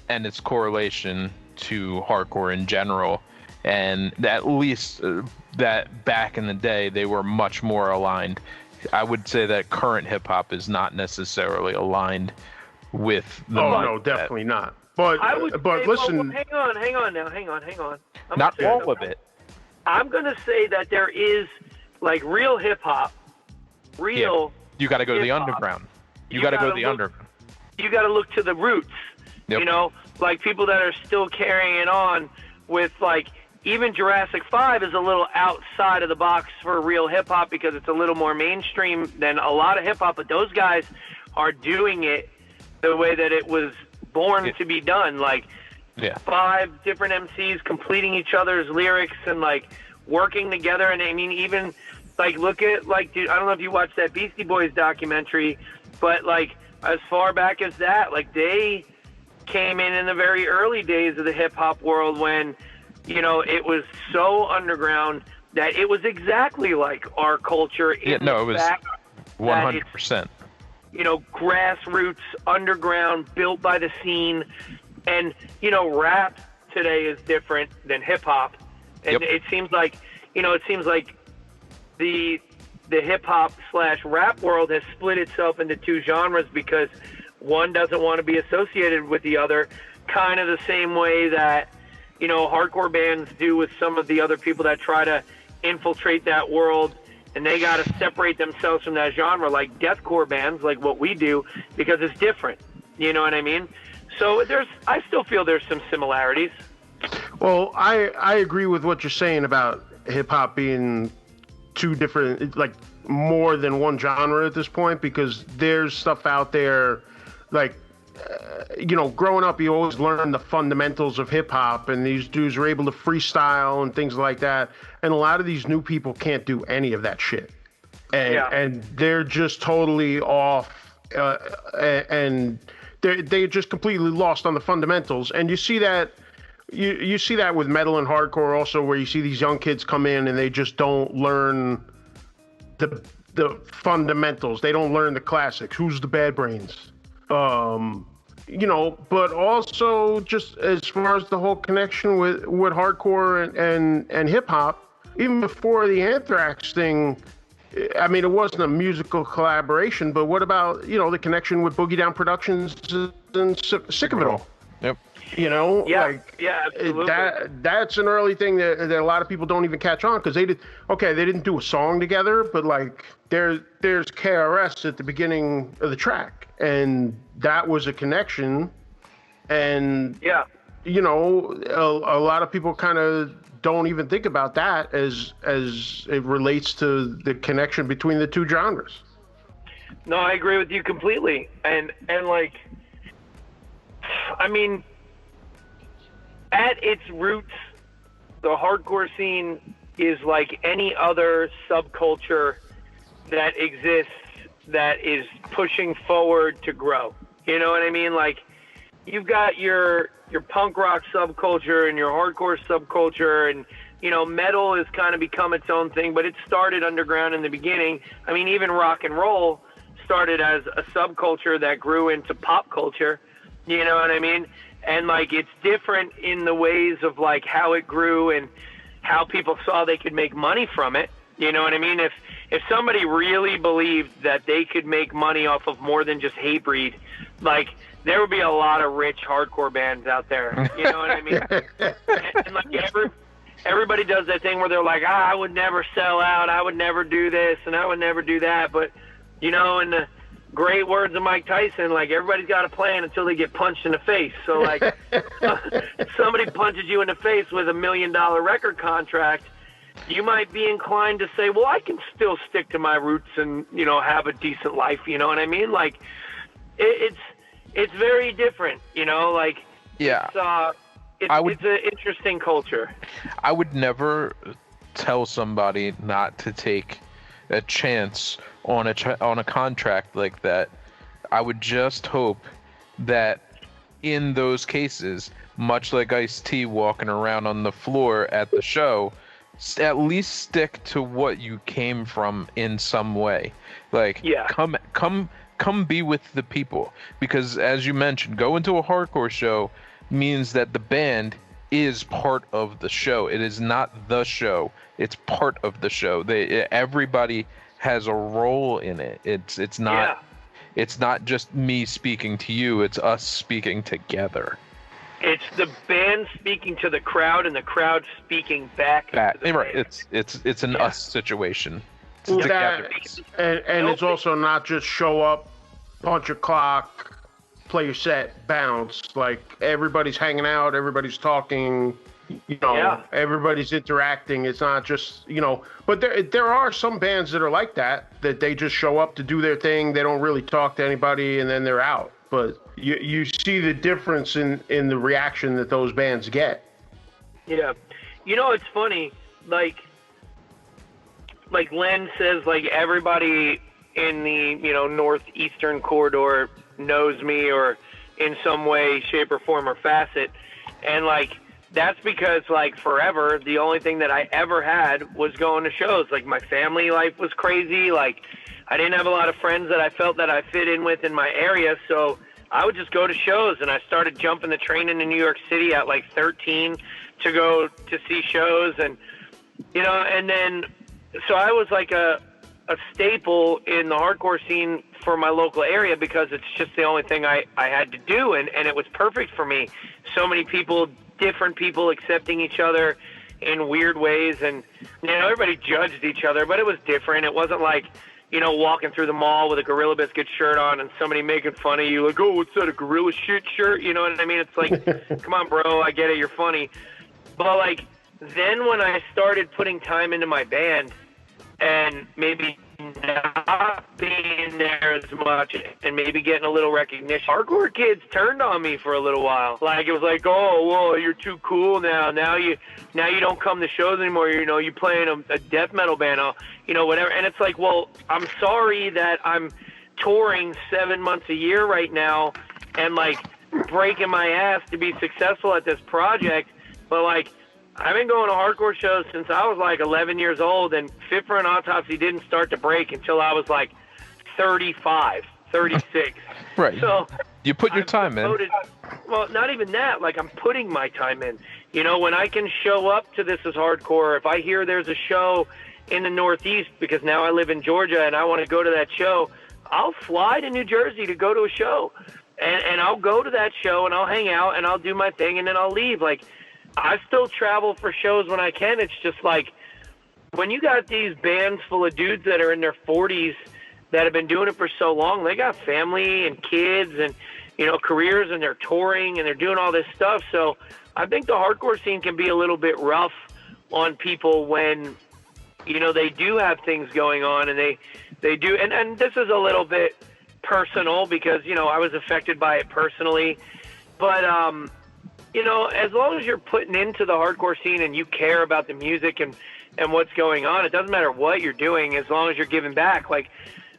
and its correlation to hardcore in general, and at least that back in the day they were much more aligned. I would say that current hip hop is not necessarily aligned with the no, definitely not. But listen, hang on. Not all of it. I'm gonna say that there is like real hip hop, real. Yeah. You got to go to the underground. You got to go to the underground. You got to look to the roots. Yep. You know, like people that are still carrying on with like even Jurassic 5 is a little outside of the box for real hip hop because it's a little more mainstream than a lot of hip hop. But those guys are doing it the way that it was born to be done. Like 5 different MCs completing each other's lyrics and like working together. And I mean, even like look at like, dude, I don't know if you watched that Beastie Boys documentary, but like as far back as that, like they came in the very early days of the hip hop world when, you know, it was so underground that it was exactly like our culture. It was 100%. You know, grassroots, underground, built by the scene. And, you know, rap today is different than hip hop. And it seems like, you know, the hip hop / rap world has split itself into 2 genres because one doesn't want to be associated with the other, kind of the same way that, you know, hardcore bands do with some of the other people that try to infiltrate that world, and they got to separate themselves from that genre, like deathcore bands, like what we do, because it's different. You know what I mean? So I still feel there's some similarities. Well, I agree with what you're saying about hip hop being 2 different, like more than one genre at this point, because there's stuff out there like, you know, growing up, you always learn the fundamentals of hip hop, and these dudes are able to freestyle and things like that. And a lot of these new people can't do any of that shit. And they're just totally off, and they're just completely lost on the fundamentals. And you see that, you see that with metal and hardcore also, where you see these young kids come in and they just don't learn the fundamentals. They don't learn the classics. Who's the Bad Brains? You know, but also just as far as the whole connection with hardcore and hip hop, even before the Anthrax thing, I mean, it wasn't a musical collaboration, but what about, you know, the connection with Boogie Down Productions and Sick of It All? Yep. Yeah, absolutely. That's an early thing that a lot of people don't even catch on, because they didn't do a song together, but like there's KRS at the beginning of the track, and that was a connection, and a lot of people kind of don't even think about that as it relates to the connection between the two genres. No, I agree with you completely. And like, I mean, at its roots, the hardcore scene is like any other subculture that exists that is pushing forward to grow. You know what I mean? Like, you've got your punk rock subculture and your hardcore subculture, and metal has kind of become its own thing, but it started underground in the beginning. I mean, even rock and roll started as a subculture that grew into pop culture. You know what I mean? And like, it's different in the ways of like how it grew and how people saw they could make money from it. You know what I mean? If somebody really believed that they could make money off of more than just Hatebreed, like, there would be a lot of rich hardcore bands out there. You know what I mean? and like everybody does that thing where they're like, I would never sell out, I would never do this, and I would never do that. But, in the great words of Mike Tyson, like, everybody's got a plan until they get punched in the face. So, like, if somebody punches you in the face with $1 million record contract, you might be inclined to say, well, I can still stick to my roots and, have a decent life. You know what I mean? Like, it's very different, like, yeah. It's an interesting culture. I would never tell somebody not to take a chance on a contract like that. I would just hope that in those cases, much like Ice-T walking around on the floor at the show, at least stick to what you came from in some way. Like, come be with the people, because as you mentioned, go into a hardcore show means that the band is part of the show. It is not the show, it's part of the show. Everybody has a role in it. It's not just me speaking to you, it's us speaking together. It's the band speaking to the crowd and the crowd speaking back to the right band. It's an us situation. And it's also not just show up, punch your clock, play your set, bounce. Like, everybody's hanging out, everybody's talking, everybody's interacting. It's not just, but there are some bands that are like that they just show up to do their thing. They don't really talk to anybody, and then they're out. But you see the difference in the reaction that those bands get. Yeah. It's funny, like Len says, like, everybody in the, northeastern corridor knows me or in some way, shape, or form or facet. And, like, that's because, like, forever, the only thing that I ever had was going to shows. Like, my family life was crazy. Like, I didn't have a lot of friends that I felt that I fit in with in my area, so I would just go to shows. And I started jumping the train into New York City at, like, 13 to go to see shows. And, and then, so I was like a staple in the hardcore scene for my local area, because it's just the only thing I had to do, and it was perfect for me. So many people, different people accepting each other in weird ways, and everybody judged each other, but it was different. It wasn't like, walking through the mall with a Gorilla Biscuit shirt on and somebody making fun of you, like, oh, what's that, a Gorilla shit shirt? You know what I mean? It's like, come on, bro, I get it, you're funny. But, like, then when I started putting time into my band and maybe not being there as much and maybe getting a little recognition, hardcore kids turned on me for a little while. Like, it was like, oh, well, you're too cool now. Now you don't come to shows anymore. You playing a death metal band, whatever. And it's like, well, I'm sorry that I'm touring 7 months a year right now and, like, breaking my ass to be successful at this project. But, like, I've been going to hardcore shows since I was like 11 years old, and Fit for an Autopsy didn't start to break until I was like 35, 36. Right. So you put your time in. Well, not even that. Like, I'm putting my time in. When I can show up to This Is Hardcore, if I hear there's a show in the Northeast, because now I live in Georgia and I want to go to that show, I'll fly to New Jersey to go to a show. and I'll go to that show and I'll hang out and I'll do my thing and then I'll leave. Like, I still travel for shows when I can. It's just like, when you got these bands full of dudes that are in their 40s that have been doing it for so long, they got family and kids and, careers, and they're touring and they're doing all this stuff. So I think the hardcore scene can be a little bit rough on people when, they do have things going on, and they do. And this is a little bit personal because, I was affected by it personally. But, as long as you're putting into the hardcore scene and you care about the music and what's going on, it doesn't matter what you're doing as long as you're giving back. Like,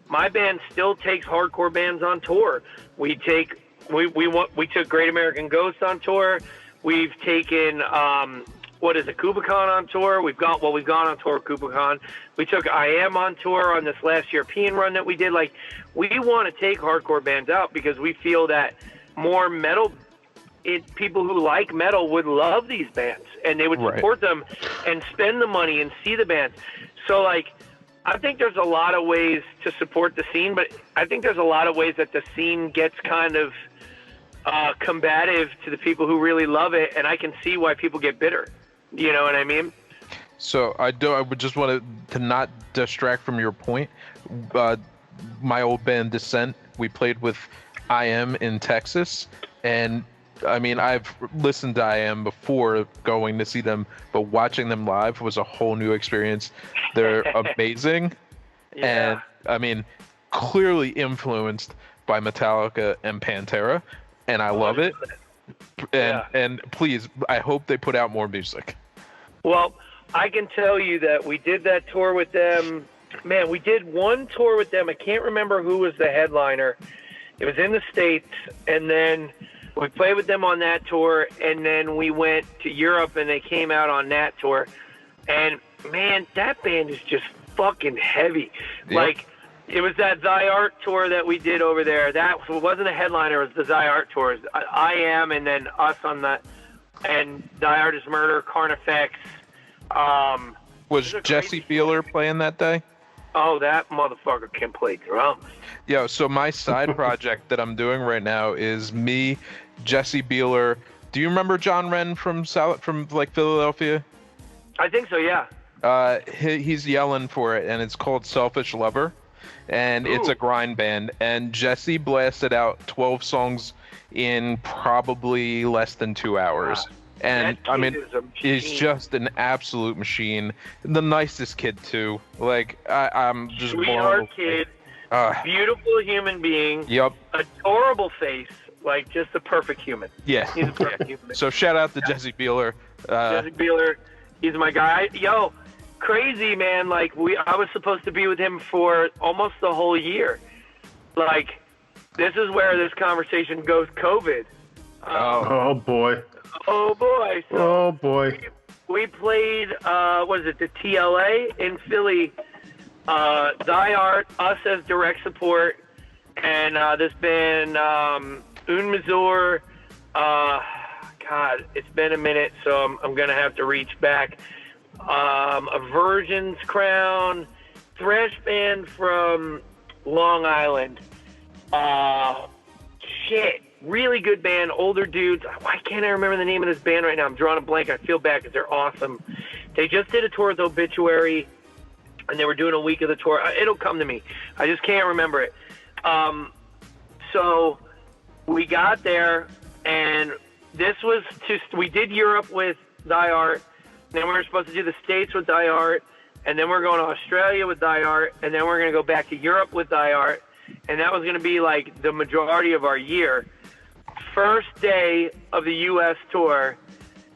my band still takes hardcore bands on tour. We took Great American Ghost on tour. We've taken Kubicon on tour. We've gone on tour with Kubicon. We took I Am on tour on this last European run that we did. Like, we want to take hardcore bands out because we feel that more metal people who like metal would love these bands, and they would support them and spend the money and see the bands. So, like, I think there's a lot of ways to support the scene, but I think there's a lot of ways that the scene gets kind of combative to the people who really love it, and I can see why people get bitter. You know what I mean? So I would just want to not distract from your point. My old band Descent, we played with I Am in Texas, and I mean, I've listened to I Am before going to see them, but watching them live was a whole new experience. They're amazing. Yeah. And I mean, clearly influenced by Metallica and Pantera, and I love it. And please, I hope they put out more music. Well, I can tell you that we did that tour with them. Man, we did one tour with them. I can't remember who was the headliner. It was in the States, and then we played with them on that tour, and then we went to Europe, and they came out on that tour. And, man, that band is just fucking heavy. Yep. Like, it was that Thy Art tour that we did over there. That wasn't a headliner. It was the Thy Art tours. I Am, and then us on that. And Thy Art is Murder, Carnifex. Was Jesse Beeler playing that day? Oh, that motherfucker can play drums. Yo, so my side project that I'm doing right now is me, Jesse Beeler. Do you remember John Wren from Philadelphia? I think so, yeah. He's yelling for it, and it's called Selfish Lover, and it's a grind band. And Jesse blasted out 12 songs in probably less than 2 hours. Wow. And I mean, he's just an absolute machine. The nicest kid too. Like I'm just sweetheart kid, beautiful human being. Yep. Adorable face, like just a perfect human. Yeah. He's a perfect human. So shout out to Jesse Beeler. Jesse Beeler, he's my guy. Yo, crazy man. Like I was supposed to be with him for almost the whole year. Like, this is where this conversation goes. COVID. Oh boy. Oh boy! So oh boy! We played. What is it? The TLA in Philly. Thy Art, us as direct support, and this band Un Mazur. God, it's been a minute, so I'm gonna have to reach back. Aversion's Crown, thrash band from Long Island. Shit. Really good band, older dudes. Why can't I remember the name of this band right now? I'm drawing a blank. I feel bad because they're awesome. They just did a tour with Obituary, and they were doing a week of the tour. It'll come to me. I just can't remember it. So we got there, and we did Europe with Thy Art, then we were supposed to do the States with Thy Art, and then we're going to Australia with Thy Art, and then we're going to go back to Europe with Thy Art, and that was going to be like the majority of our year. First day of the U.S. tour,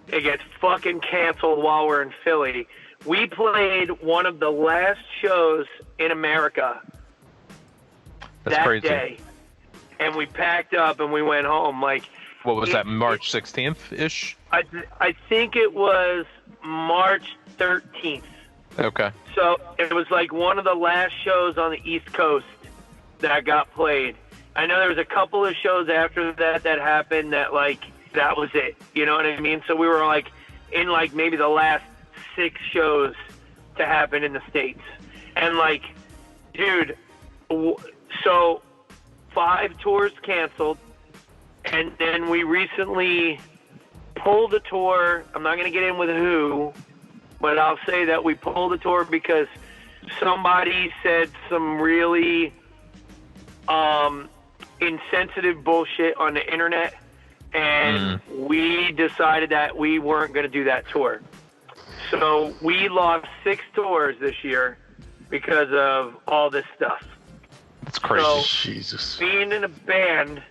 it gets fucking canceled while we're in Philly. We played one of the last shows in America that crazy. Day, and we packed up and we went home. Like, what was that, March 16th-ish? I think it was March 13th. Okay. So it was like one of the last shows on the East Coast that got played. I know there was a couple of shows after that happened that, like, that was it. You know what I mean? So we were, like, in, like, maybe the last 6 shows to happen in the States. And, like, dude, so 5 tours canceled, And then we recently pulled a tour. I'm not going to get in with who, but I'll say that we pulled a tour because somebody said some really insensitive bullshit on the internet, and we decided that we weren't going to do that tour. So we lost 6 tours this year because of all this stuff. That's crazy. So Jesus. being in a band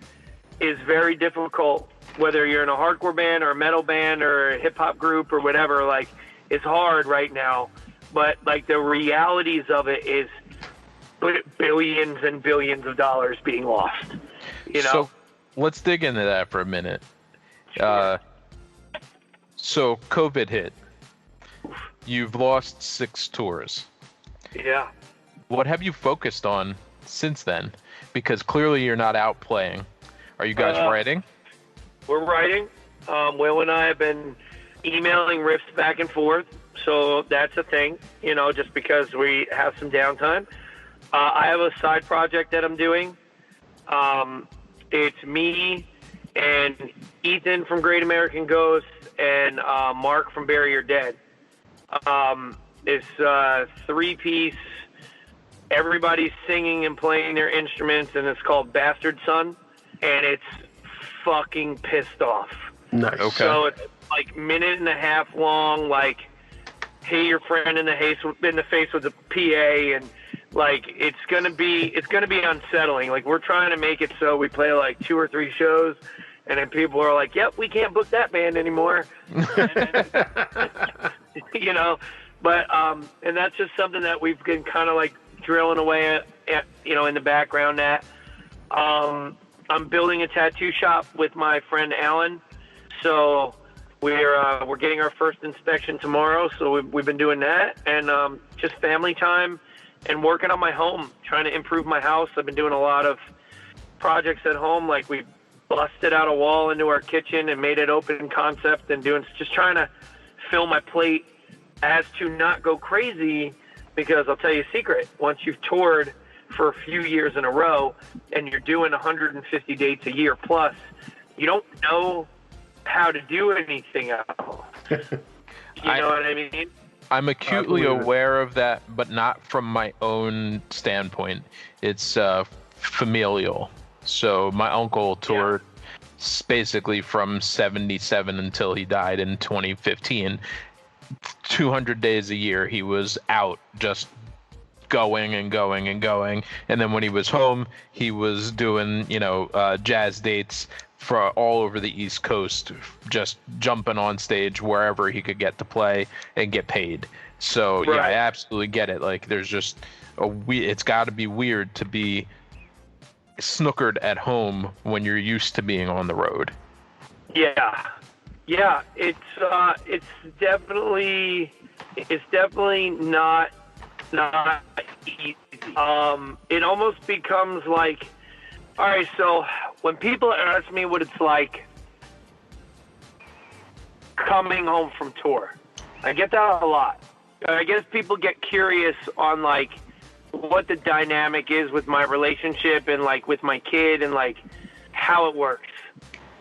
is very difficult, whether you're in a hardcore band or a metal band or a hip hop group or whatever. Like, it's hard right now, but like the realities of it is billions and billions of dollars being lost. You know. So let's dig into that for a minute. Sure. So COVID hit. You've lost 6 tours. Yeah. What have you focused on since then? Because clearly you're not out playing. Are you guys writing? We're writing. Will and I have been emailing riffs back and forth, so that's a thing, you know, just because we have some downtime. I have a side project that I'm doing. It's me and Ethan from Great American Ghost and Mark from Bury Your Dead. It's a 3-piece. Everybody's singing and playing their instruments, and it's called Bastard Son, and it's fucking pissed off. Nice. Okay. So it's like minute and a half long, like hit your friend in the face with a PA, and like it's gonna be unsettling. Like, we're trying to make it so we play like 2 or 3 shows, and then people are like, "Yep, we can't book that band anymore." And then, you know, but and that's just something that we've been kind of like drilling away at, you know, in the background. That I'm building a tattoo shop with my friend Alan, so we're getting our first inspection tomorrow. So we've been doing that, and just family time and working on my home, trying to improve my house. I've been doing a lot of projects at home, like we busted out a wall into our kitchen and made it open concept, and just trying to fill my plate as to not go crazy, because I'll tell you a secret, once you've toured for a few years in a row and you're doing 150 dates a year plus, you don't know how to do anything else. You know what I mean? I'm acutely aware of that, but not from my own standpoint. It's familial. So my uncle toured basically from 77 until he died in 2015. 200 days a year he was out, just going and going and going. And then when he was home, he was doing, you know, jazz dates for all over the East Coast, just jumping on stage wherever he could get to play and get paid. So yeah, I absolutely get it. Like, there's just it's got to be weird to be snookered at home when you're used to being on the road. Yeah, it's definitely not easy. It almost becomes like, all right, so when people ask me what it's like coming home from tour, I get that a lot. I guess people get curious on like what the dynamic is with my relationship and like with my kid and like how it works,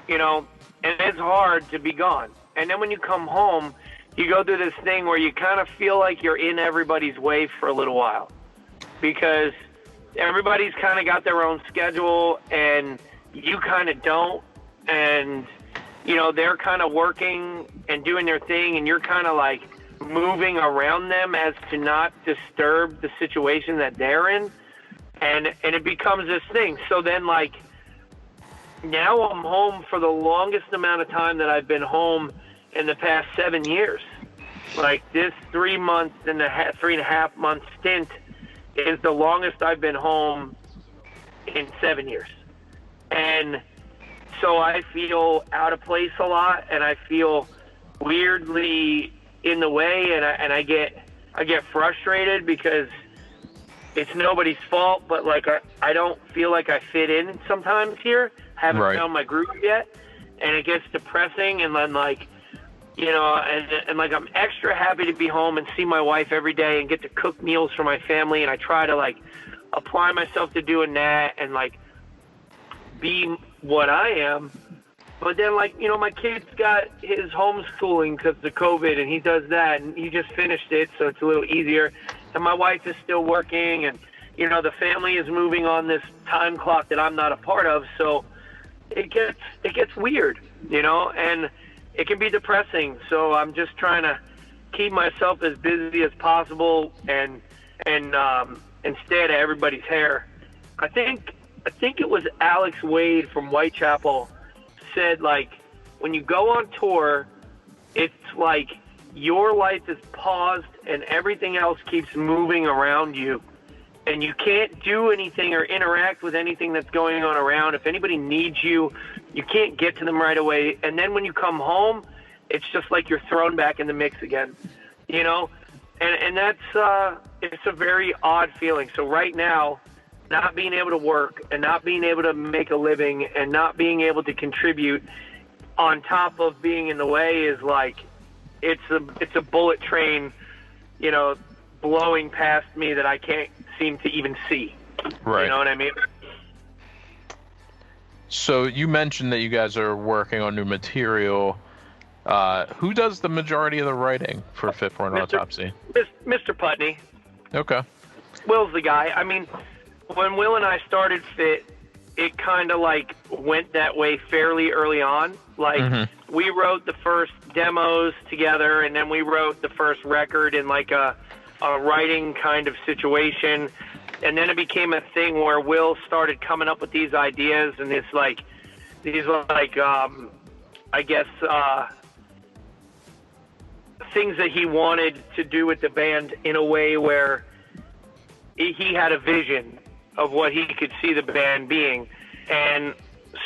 you know, and it's hard to be gone. And then when you come home, you go through this thing where you kind of feel like you're in everybody's way for a little while, because everybody's kind of got their own schedule and you kind of don't. And, you know, they're kind of working and doing their thing, and you're kind of like moving around them as to not disturb the situation that they're in. And it becomes this thing. So then, like, now I'm home for the longest amount of time that I've been home in the past 7 years. Like, this 3 months and 3.5 month stint is the longest I've been home in 7 years. And so I feel out of place a lot, and I feel weirdly in the way, and I get frustrated because it's nobody's fault, but like I don't feel like I fit in sometimes here. Haven't found my groove yet, and it gets depressing. And then, like, you know, and like I'm extra happy to be home and see my wife every day and get to cook meals for my family, and I try to like apply myself to doing that and like be what I am. But then, like, you know, my kid's got his homeschooling because of COVID, and he does that, and he just finished it, so it's a little easier. And my wife is still working, and, you know, the family is moving on this time clock that I'm not a part of, so it gets weird, you know, and it can be depressing. So I'm just trying to keep myself as busy as possible and stay out of everybody's hair. I think it was Alex Wade from Whitechapel said, like, when you go on tour, it's like your life is paused and everything else keeps moving around you, and you can't do anything or interact with anything that's going on around. If anybody needs you, you can't get to them right away, and then when you come home, it's just like you're thrown back in the mix again, you know? And that's it's a very odd feeling. So right now, not being able to work and not being able to make a living and not being able to contribute on top of being in the way is like, it's a bullet train, you know, blowing past me that I can't seem to even see. Right. You know what I mean? So you mentioned that you guys are working on new material. Who does the majority of the writing for Fit for an Autopsy? Mr. Putney. Okay. Will's the guy. I mean, when Will and I started Fit, it kind of like went that way fairly early on. Like we wrote the first demos together, and then we wrote the first record in like a writing kind of situation. And then it became a thing where Will started coming up with these ideas and I guess, things that he wanted to do with the band in a way where he had a vision of what he could see the band being. And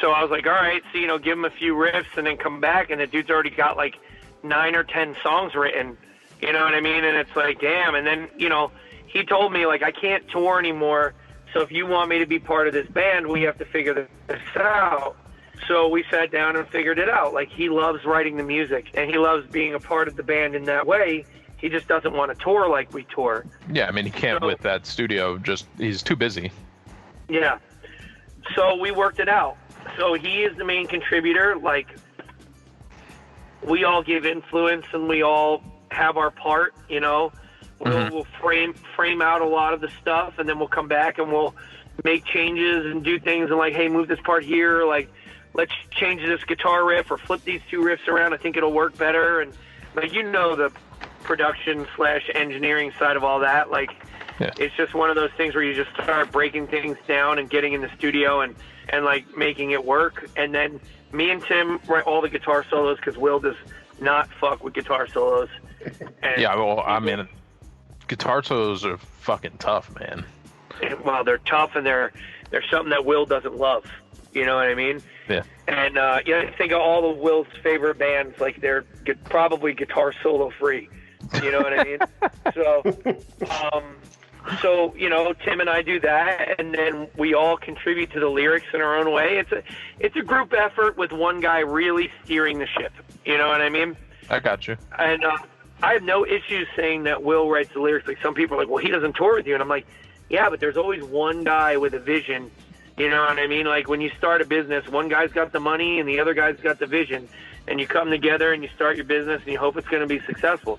so I was like, all right, so, you know, give him a few riffs and then come back, and the dude's already got like 9 or 10 songs written, you know what I mean? And it's like, damn. And then, you know, he told me, like, I can't tour anymore, so if you want me to be part of this band, we have to figure this out. So we sat down and figured it out. Like, he loves writing the music, and he loves being a part of the band in that way. He just doesn't want to tour like we tour. Yeah, I mean, he can't with that studio. He's too busy. Yeah. So we worked it out. So he is the main contributor. Like, we all give influence, and we all have our part, you know. We'll frame out a lot of the stuff, and then we'll come back and we'll make changes and do things and, like, hey, move this part here. Like, let's change this guitar riff or flip these two riffs around. I think it'll work better. And, like, you know, the production/engineering side of all that. Like, It's just one of those things where you just start breaking things down and getting in the studio and like making it work. And then me and Tim write all the guitar solos because Will does not fuck with guitar solos. And yeah, well, I mean, guitar solos are fucking tough, man. Well, they're tough, and they're something that Will doesn't love. You know what I mean? Yeah. And you know, think of all of Will's favorite bands, like they're probably guitar solo free. You know what I mean? So you know, Tim and I do that, and then we all contribute to the lyrics in our own way. It's a group effort with one guy really steering the ship. You know what I mean? I got you. And I have no issues saying that Will writes the lyrics. Like, some people are like, well, he doesn't tour with you, and I'm like, yeah, but there's always one guy with a vision. You know what I mean? Like, when you start a business, one guy's got the money and the other guy's got the vision, and you come together and you start your business and you hope it's going to be successful.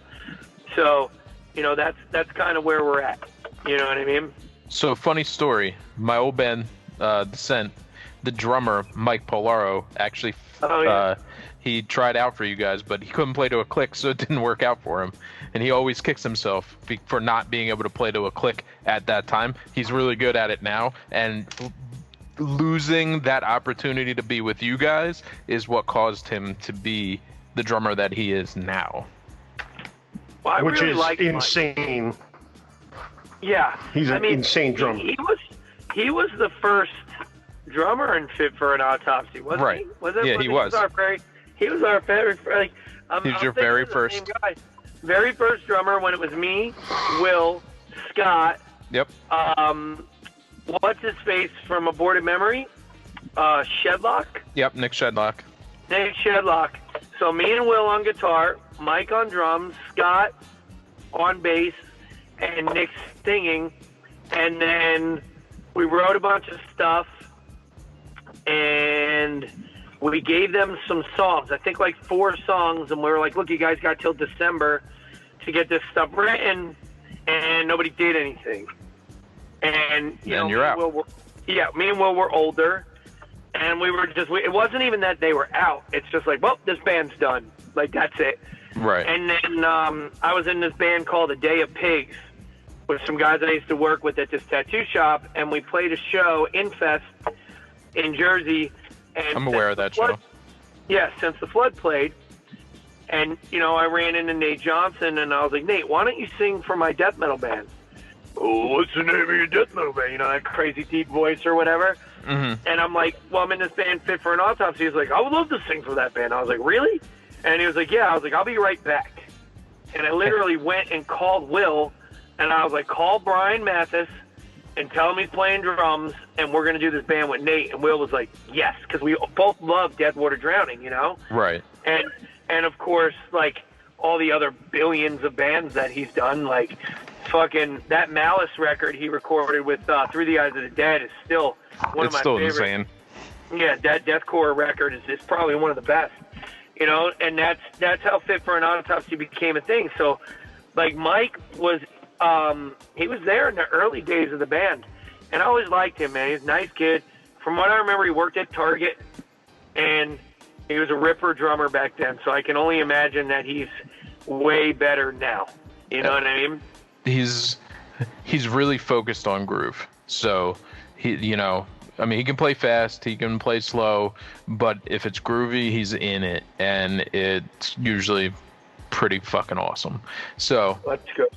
So, you know, that's kind of where we're at. You know what I mean? So, funny story. My old band, Descent, the drummer, Mike Polaro, actually, he tried out for you guys, but he couldn't play to a click, so it didn't work out for him. And he always kicks himself for not being able to play to a click at that time. He's really good at it now, and losing that opportunity to be with you guys is what caused him to be the drummer that he is now. Well, which really is insane. Mike. Yeah, he's an insane drummer. He was the first drummer in Fit for an Autopsy, wasn't he? He was. He was our very like. He's your very first. Very first drummer when it was me, Will, Scott. Yep. What's his face from Aborted Memory? Shedlock? Yep, Nick Shedlock. Nick Shedlock. So me and Will on guitar, Mike on drums, Scott on bass, and Nick singing. And then we wrote a bunch of stuff. and we gave them some songs. I think like 4 songs, and we were like, look, you guys got till December to get this stuff written, and nobody did anything. And you're out. Me and Will were older, and we were just. It wasn't even that they were out. It's just like, well, this band's done. Like that's it. Right. And then I was in this band called A Day of Pigs with some guys I used to work with at this tattoo shop, and we played a show in Fest in Jersey. And I'm aware of that show. Yeah, since the Flood played. And, I ran into Nate Johnson, and I was like, Nate, why don't you sing for my death metal band? Oh, what's the name of your death metal band? That crazy deep voice or whatever. Mm-hmm. And I'm like, well, I'm in this band Fit for an Autopsy. He's like, I would love to sing for that band. I was like, really? And he was like, yeah. I was like, I'll be right back. And I literally went and called Will, and I was like, call Brian Mathis and tell him he's playing drums, and we're going to do this band with Nate. And Will was like, yes, because we both love Deadwater Drowning, Right. And of course, like, all the other billions of bands that he's done, like, fucking that Malice record he recorded with Through the Eyes of the Dead is still one of my favorite. It's still insane. Yeah, that deathcore record is probably one of the best, and that's how Fit for an Autopsy became a thing. So, like, Mike was, he was there in the early days of the band, and I always liked him, man. He's a nice kid. From what I remember, he worked at Target, and he was a ripper drummer back then, so I can only imagine that he's way better now. You know what I mean? He's really focused on groove. So he can play fast, he can play slow, but if it's groovy, he's in it, and it's usually pretty fucking awesome. So let's go.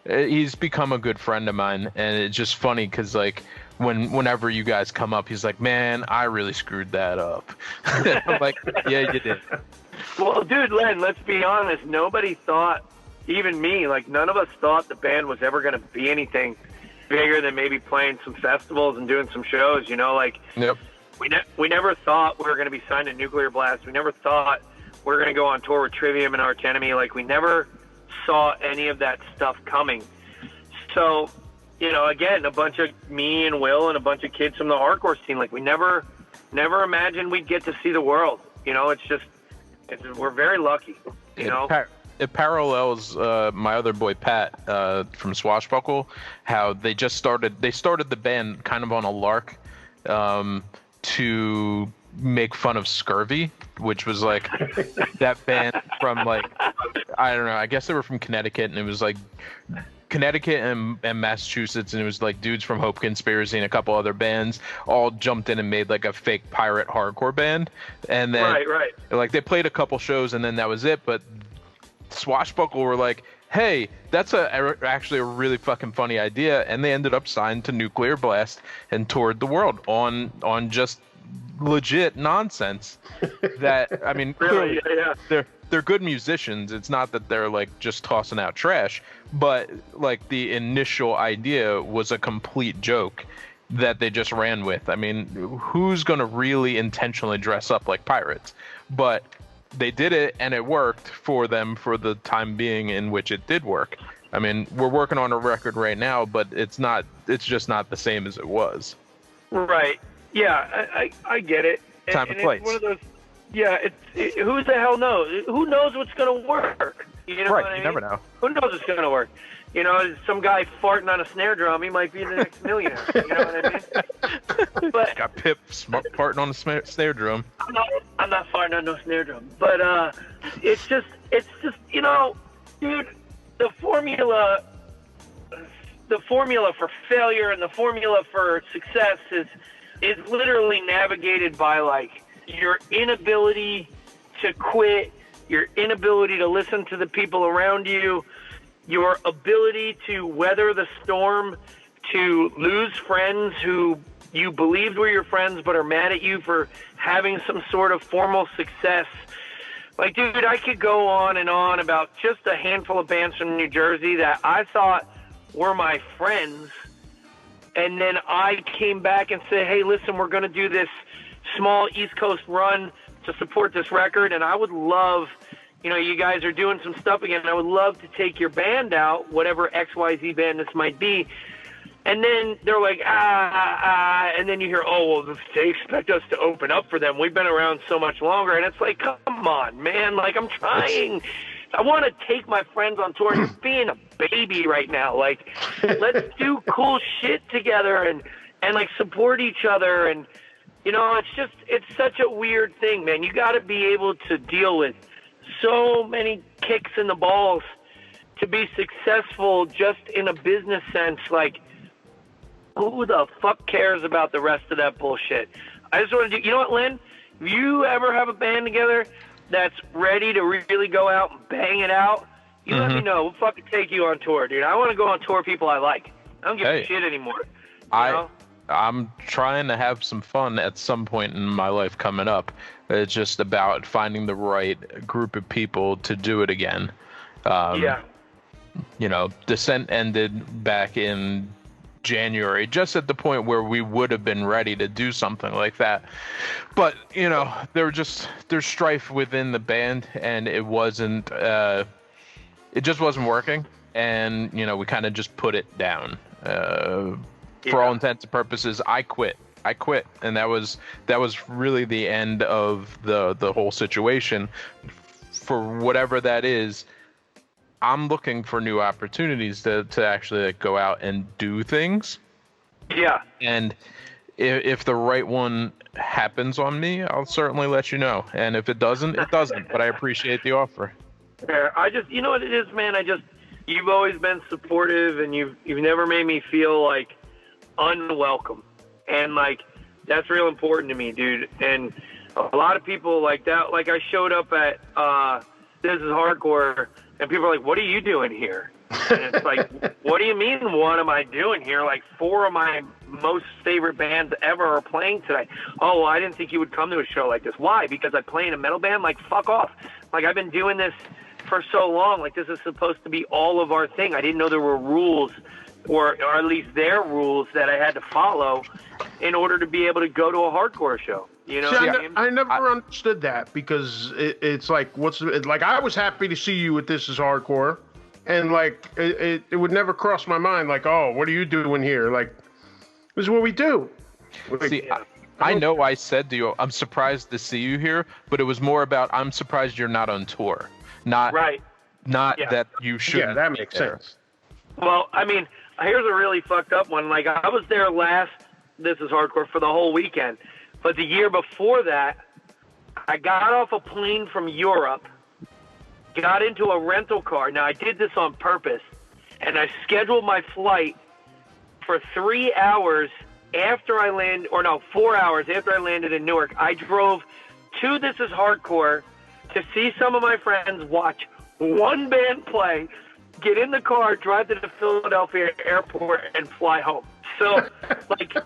He's become a good friend of mine, and it's just funny because like whenever you guys come up, he's like, man, I really screwed that up. I'm like, yeah, you did. Well, dude, Len, let's be honest. Nobody thought, even me, like none of us thought the band was ever going to be anything bigger than maybe playing some festivals and doing some shows, like yep. We never thought we were going to be signed to Nuclear Blast. We never thought we were going to go on tour with Trivium and Arch Enemy. Like we never saw any of that stuff coming. So, again, a bunch of me and Will and a bunch of kids from the hardcore scene, like we never imagined we'd get to see the world. We're very lucky, It parallels my other boy Pat from Swashbuckle, how they started the band kind of on a lark to make fun of Scurvy, which was like that band from like, I don't know, I guess they were from Connecticut, and it was like Connecticut and Massachusetts, and it was like dudes from Hope Conspiracy and a couple other bands all jumped in and made like a fake pirate hardcore band, and then right. Like they played a couple shows and then that was it. But Swashbuckle were like, hey, that's actually a really fucking funny idea, and they ended up signed to Nuclear Blast and toured the world on just legit nonsense. That I mean, really, yeah. They're good musicians. It's not that they're like just tossing out trash, but like the initial idea was a complete joke that they just ran with. I mean, who's gonna really intentionally dress up like pirates? But they did it, and it worked for them for the time being in which it did work. I mean, we're working on a record right now, but it's just not the same as it was. Right. Yeah, I get it. Time and place. It's one of those. Yeah, who the hell knows? Who knows what's going to work? You know right, what I mean? You never know. Who knows what's going to work? Some guy farting on a snare drum, he might be the next millionaire. You know what I mean? But got Pip farting on a snare drum. I'm not farting on no snare drum. But it's just dude, the formula for failure and the formula for success is literally navigated by like your inability to quit, your inability to listen to the people around you, your ability to weather the storm, to lose friends who you believed were your friends but are mad at you for having some sort of formal success. Like, dude, I could go on and on about just a handful of bands from New Jersey that I thought were my friends, and then I came back and said, hey, listen, we're going to do this small East Coast run to support this record, and I would love, you guys are doing some stuff again, and I would love to take your band out, whatever XYZ band this might be, And then they're like, and then you hear, oh, well, they expect us to open up for them. We've been around so much longer. And it's like, come on, man. Like, I'm trying. I want to take my friends on tour. You're being a baby right now. Like, let's do cool shit together and like, support each other. And, you know, it's such a weird thing, man. You got to be able to deal with so many kicks in the balls to be successful just in a business sense. Like, who the fuck cares about the rest of that bullshit? I just want to do, you know what, Len? If you ever have a band together that's ready to really go out and bang it out, you let me know. We'll fucking take you on tour, dude. I want to go on tour with people I like. I don't give a shit anymore. I'm trying to have some fun at some point in my life coming up. It's just about finding the right group of people to do it again. You know, Descent ended back in January, just at the point where we would have been ready to do something like that. But, you know, there's strife within the band, and it just wasn't working. And, you know, we kind of just put it down. For all intents and purposes, I quit. And that was really the end of the whole situation. For whatever that is, I'm looking for new opportunities to actually like, go out and do things. Yeah. And if the right one happens on me, I'll certainly let you know. And if it doesn't, it doesn't. But I appreciate the offer. Yeah, you know what it is, man? You've always been supportive, and you've never made me feel like unwelcome. And like, that's real important to me, dude. And a lot of people like that, like I showed up at This Is Hardcore, and people are like, what are you doing here? And it's like, what do you mean, what am I doing here? Like, 4 of my most favorite bands ever are playing today. Oh, well, I didn't think you would come to a show like this. Why? Because I play in a metal band? Like, fuck off. Like, I've been doing this for so long. Like, this is supposed to be all of our thing. I didn't know there were rules, or at least their rules that I had to follow in order to be able to go to a hardcore show. You know, I never understood that, because it's like, like, I was happy to see you at This Is Hardcore, and like it would never cross my mind like, oh, what are you doing here? Like, this is what we do. See, I know I said to you, I'm surprised to see you here, but it was more about, I'm surprised you're not on tour, not that you should. Yeah, that makes sense. Well, I mean, here's a really fucked up one. Like, I was there last This Is Hardcore for the whole weekend. But the year before that, I got off a plane from Europe, got into a rental car. Now, I did this on purpose, and I scheduled my flight for 3 hours after I landed, 4 hours after I landed in Newark. I drove to This Is Hardcore to see some of my friends, watch one band play, get in the car, drive to the Philadelphia airport, and fly home. So, like,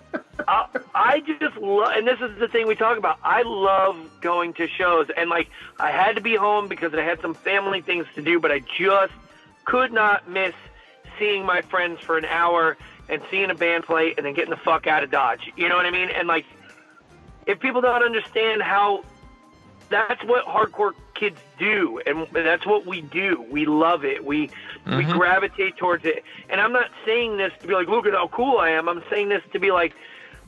I just love, and this is the thing we talk about, I love going to shows, and like, I had to be home because I had some family things to do, but I just could not miss seeing my friends for an hour and seeing a band play and then getting the fuck out of Dodge. You know what I mean? And like, if people don't understand how that's what hardcore kids do, and that's what we do. We love it. We gravitate towards it. And I'm not saying this to be like, look at how cool I am. I'm saying this to be like,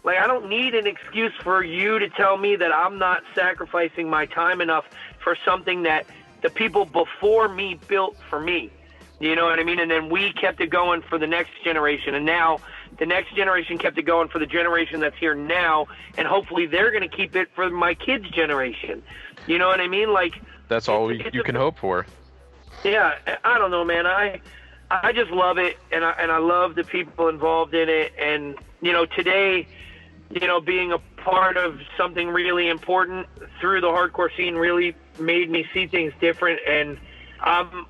I don't need an excuse for you to tell me that I'm not sacrificing my time enough for something that the people before me built for me. You know what I mean? And then we kept it going for the next generation. And now the next generation kept it going for the generation that's here now. And hopefully they're going to keep it for my kids' generation. You know what I mean? Like, that's all you can hope for. Yeah, I don't know, man. I just love it, and I love the people involved in it. And, you know, today, you know, being a part of something really important through the hardcore scene really made me see things different. And I'm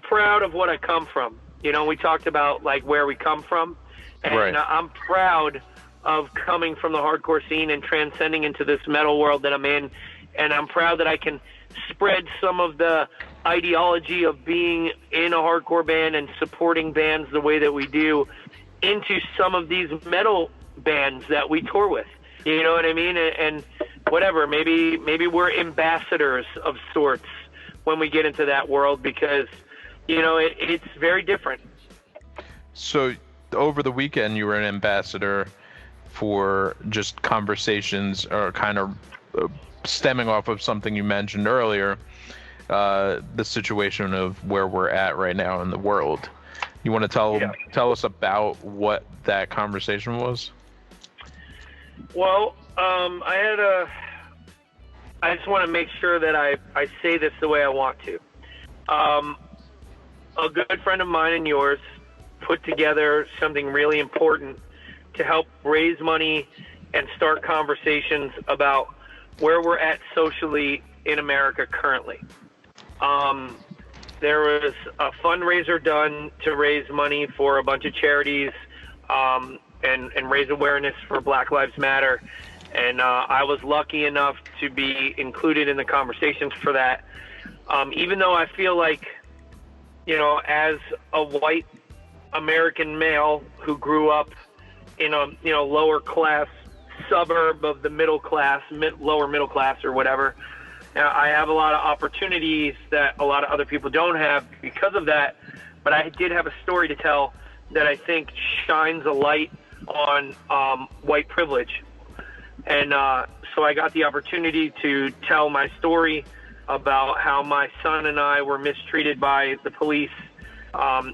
proud of what I come from. You know, we talked about like where we come from, and right. I'm proud of coming from the hardcore scene and transcending into this metal world that I'm in. And I'm proud that I can spread some of the ideology of being in a hardcore band and supporting bands the way that we do into some of these metal bands that we tour with. You know what I mean? And whatever, maybe we're ambassadors of sorts when we get into that world, because, you know, it's very different. So over the weekend you were an ambassador for just conversations, or kind of stemming off of something you mentioned earlier, the situation of where we're at right now in the world. You want to tell us about what that conversation was? Well, I just want to make sure that I say this the way I want to. A good friend of mine and yours put together something really important to help raise money and start conversations about where we're at socially in America currently. There was a fundraiser done to raise money for a bunch of charities and raise awareness for Black Lives Matter. And I was lucky enough to be included in the conversations for that. Even though I feel like, as a white American male who grew up in a lower class suburb of the middle class, lower middle class or whatever, I have a lot of opportunities that a lot of other people don't have because of that. But I did have a story to tell that I think shines a light on white privilege. And so I got the opportunity to tell my story about how my son and I were mistreated by the police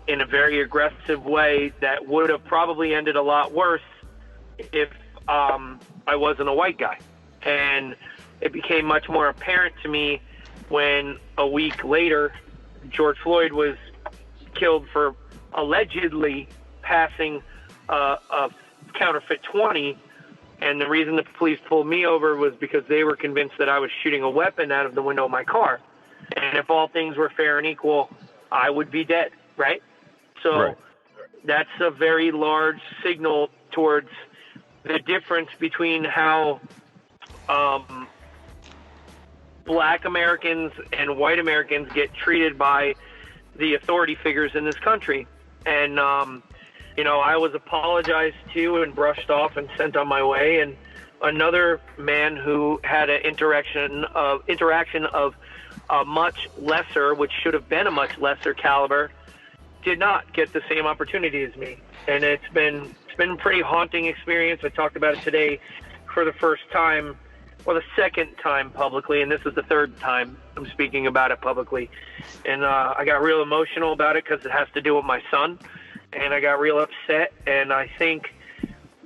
in a very aggressive way that would have probably ended a lot worse if I wasn't a white guy. And it became much more apparent to me when a week later George Floyd was killed for allegedly passing a counterfeit 20. And the reason the police pulled me over was because they were convinced that I was shooting a weapon out of the window of my car. And if all things were fair and equal, I would be dead, right? So That's a very large signal towards the difference between how Black Americans and white Americans get treated by the authority figures in this country. And I was apologized to and brushed off and sent on my way. And another man who had an interaction of a much lesser, which should have been a much lesser caliber, did not get the same opportunity as me. And it's been a pretty haunting experience. I talked about it today for the first time, or the second time publicly, and this is the third time I'm speaking about it publicly. And I got real emotional about it because it has to do with my son. And I got real upset, and I think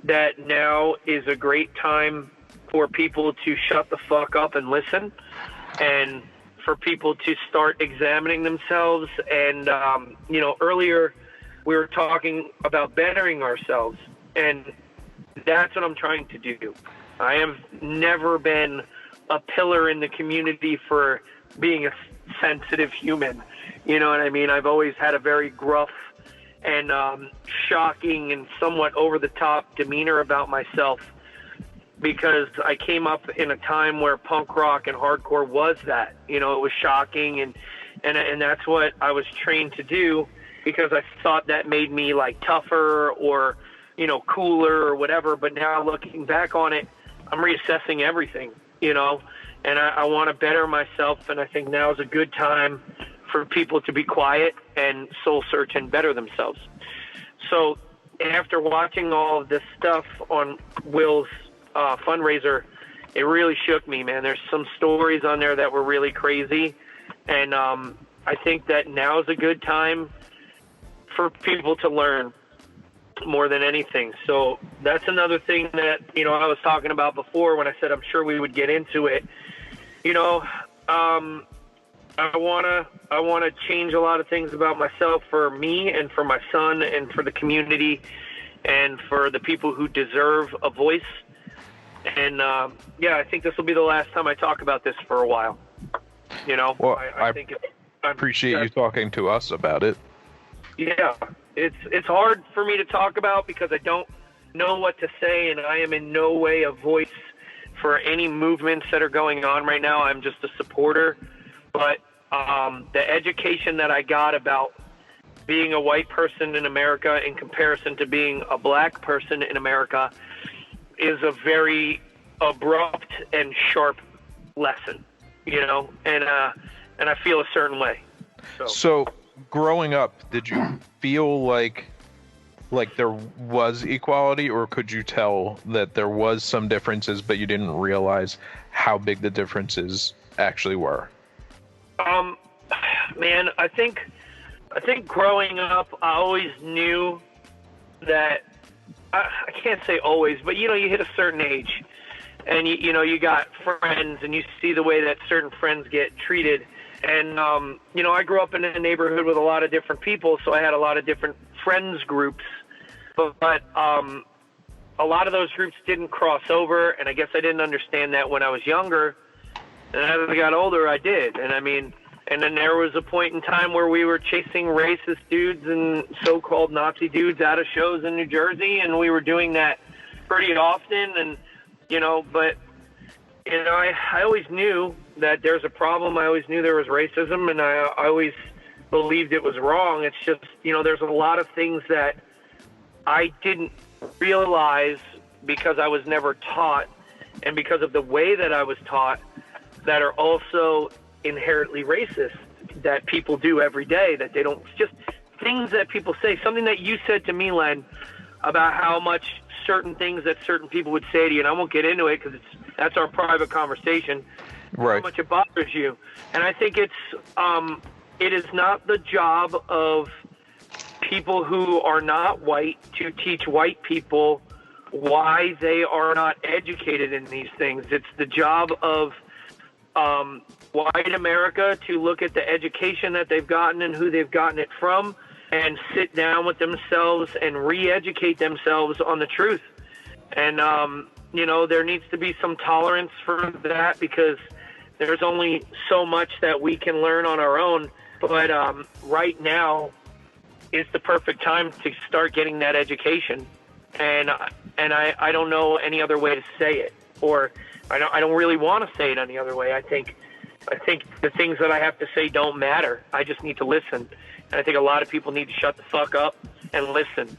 that now is a great time for people to shut the fuck up and listen, and for people to start examining themselves. And, earlier we were talking about bettering ourselves, and that's what I'm trying to do. I have never been a pillar in the community for being a sensitive human. You know what I mean? I've always had a very gruff and shocking and somewhat over-the-top demeanor about myself, because I came up in a time where punk rock and hardcore was that. It was shocking, and that's what I was trained to do, because I thought that made me like tougher or cooler or whatever. But now looking back on it, I'm reassessing everything, and I want to better myself, and I think now is a good time for people to be quiet and soul search and better themselves. So after watching all of this stuff on Will's fundraiser, it really shook me, man. There's some stories on there that were really crazy, and I think that now is a good time for people to learn more than anything. So that's another thing that I was talking about before when I said I'm sure we would get into it. I wanna change a lot of things about myself for me and for my son and for the community and for the people who deserve a voice. And I think this will be the last time I talk about this for a while. Well, I think I appreciate you talking to us about it. Yeah, it's hard for me to talk about because I don't know what to say, and I am in no way a voice for any movements that are going on right now. I'm just a supporter. But the education that I got about being a white person in America in comparison to being a black person in America is a very abrupt and sharp lesson, and I feel a certain way. So growing up, did you feel like like there was equality, or could you tell that there was some differences, but you didn't realize how big the differences actually were? Man, I think growing up, I always knew that, I can't say always, but you hit a certain age and you got friends and you see the way that certain friends get treated. And, I grew up in a neighborhood with a lot of different people, so I had a lot of different friends groups, but a lot of those groups didn't cross over, and I guess I didn't understand that when I was younger. And as I got older, I did. And then there was a point in time where we were chasing racist dudes and so-called Nazi dudes out of shows in New Jersey, and we were doing that pretty often. And, I always knew that there's a problem. I always knew there was racism, and I always believed it was wrong. It's just, there's a lot of things that I didn't realize because I was never taught, and because of the way that I was taught, that are also inherently racist, that people do every day, that they don't, just things that people say. Something that you said to me, Len, about how much certain things that certain people would say to you, and I won't get into it because that's our private conversation, right? How much it bothers you. And I think it is not the job of people who are not white to teach white people why they are not educated in these things. It's the job of white America to look at the education that they've gotten and who they've gotten it from, and sit down with themselves and re-educate themselves on the truth. And, there needs to be some tolerance for that, because there's only so much that we can learn on our own. But right now is the perfect time to start getting that education. And I don't know any other way to say it, or I don't really want to say it any other way. I think the things that I have to say don't matter. I just need to listen. And I think a lot of people need to shut the fuck up and listen.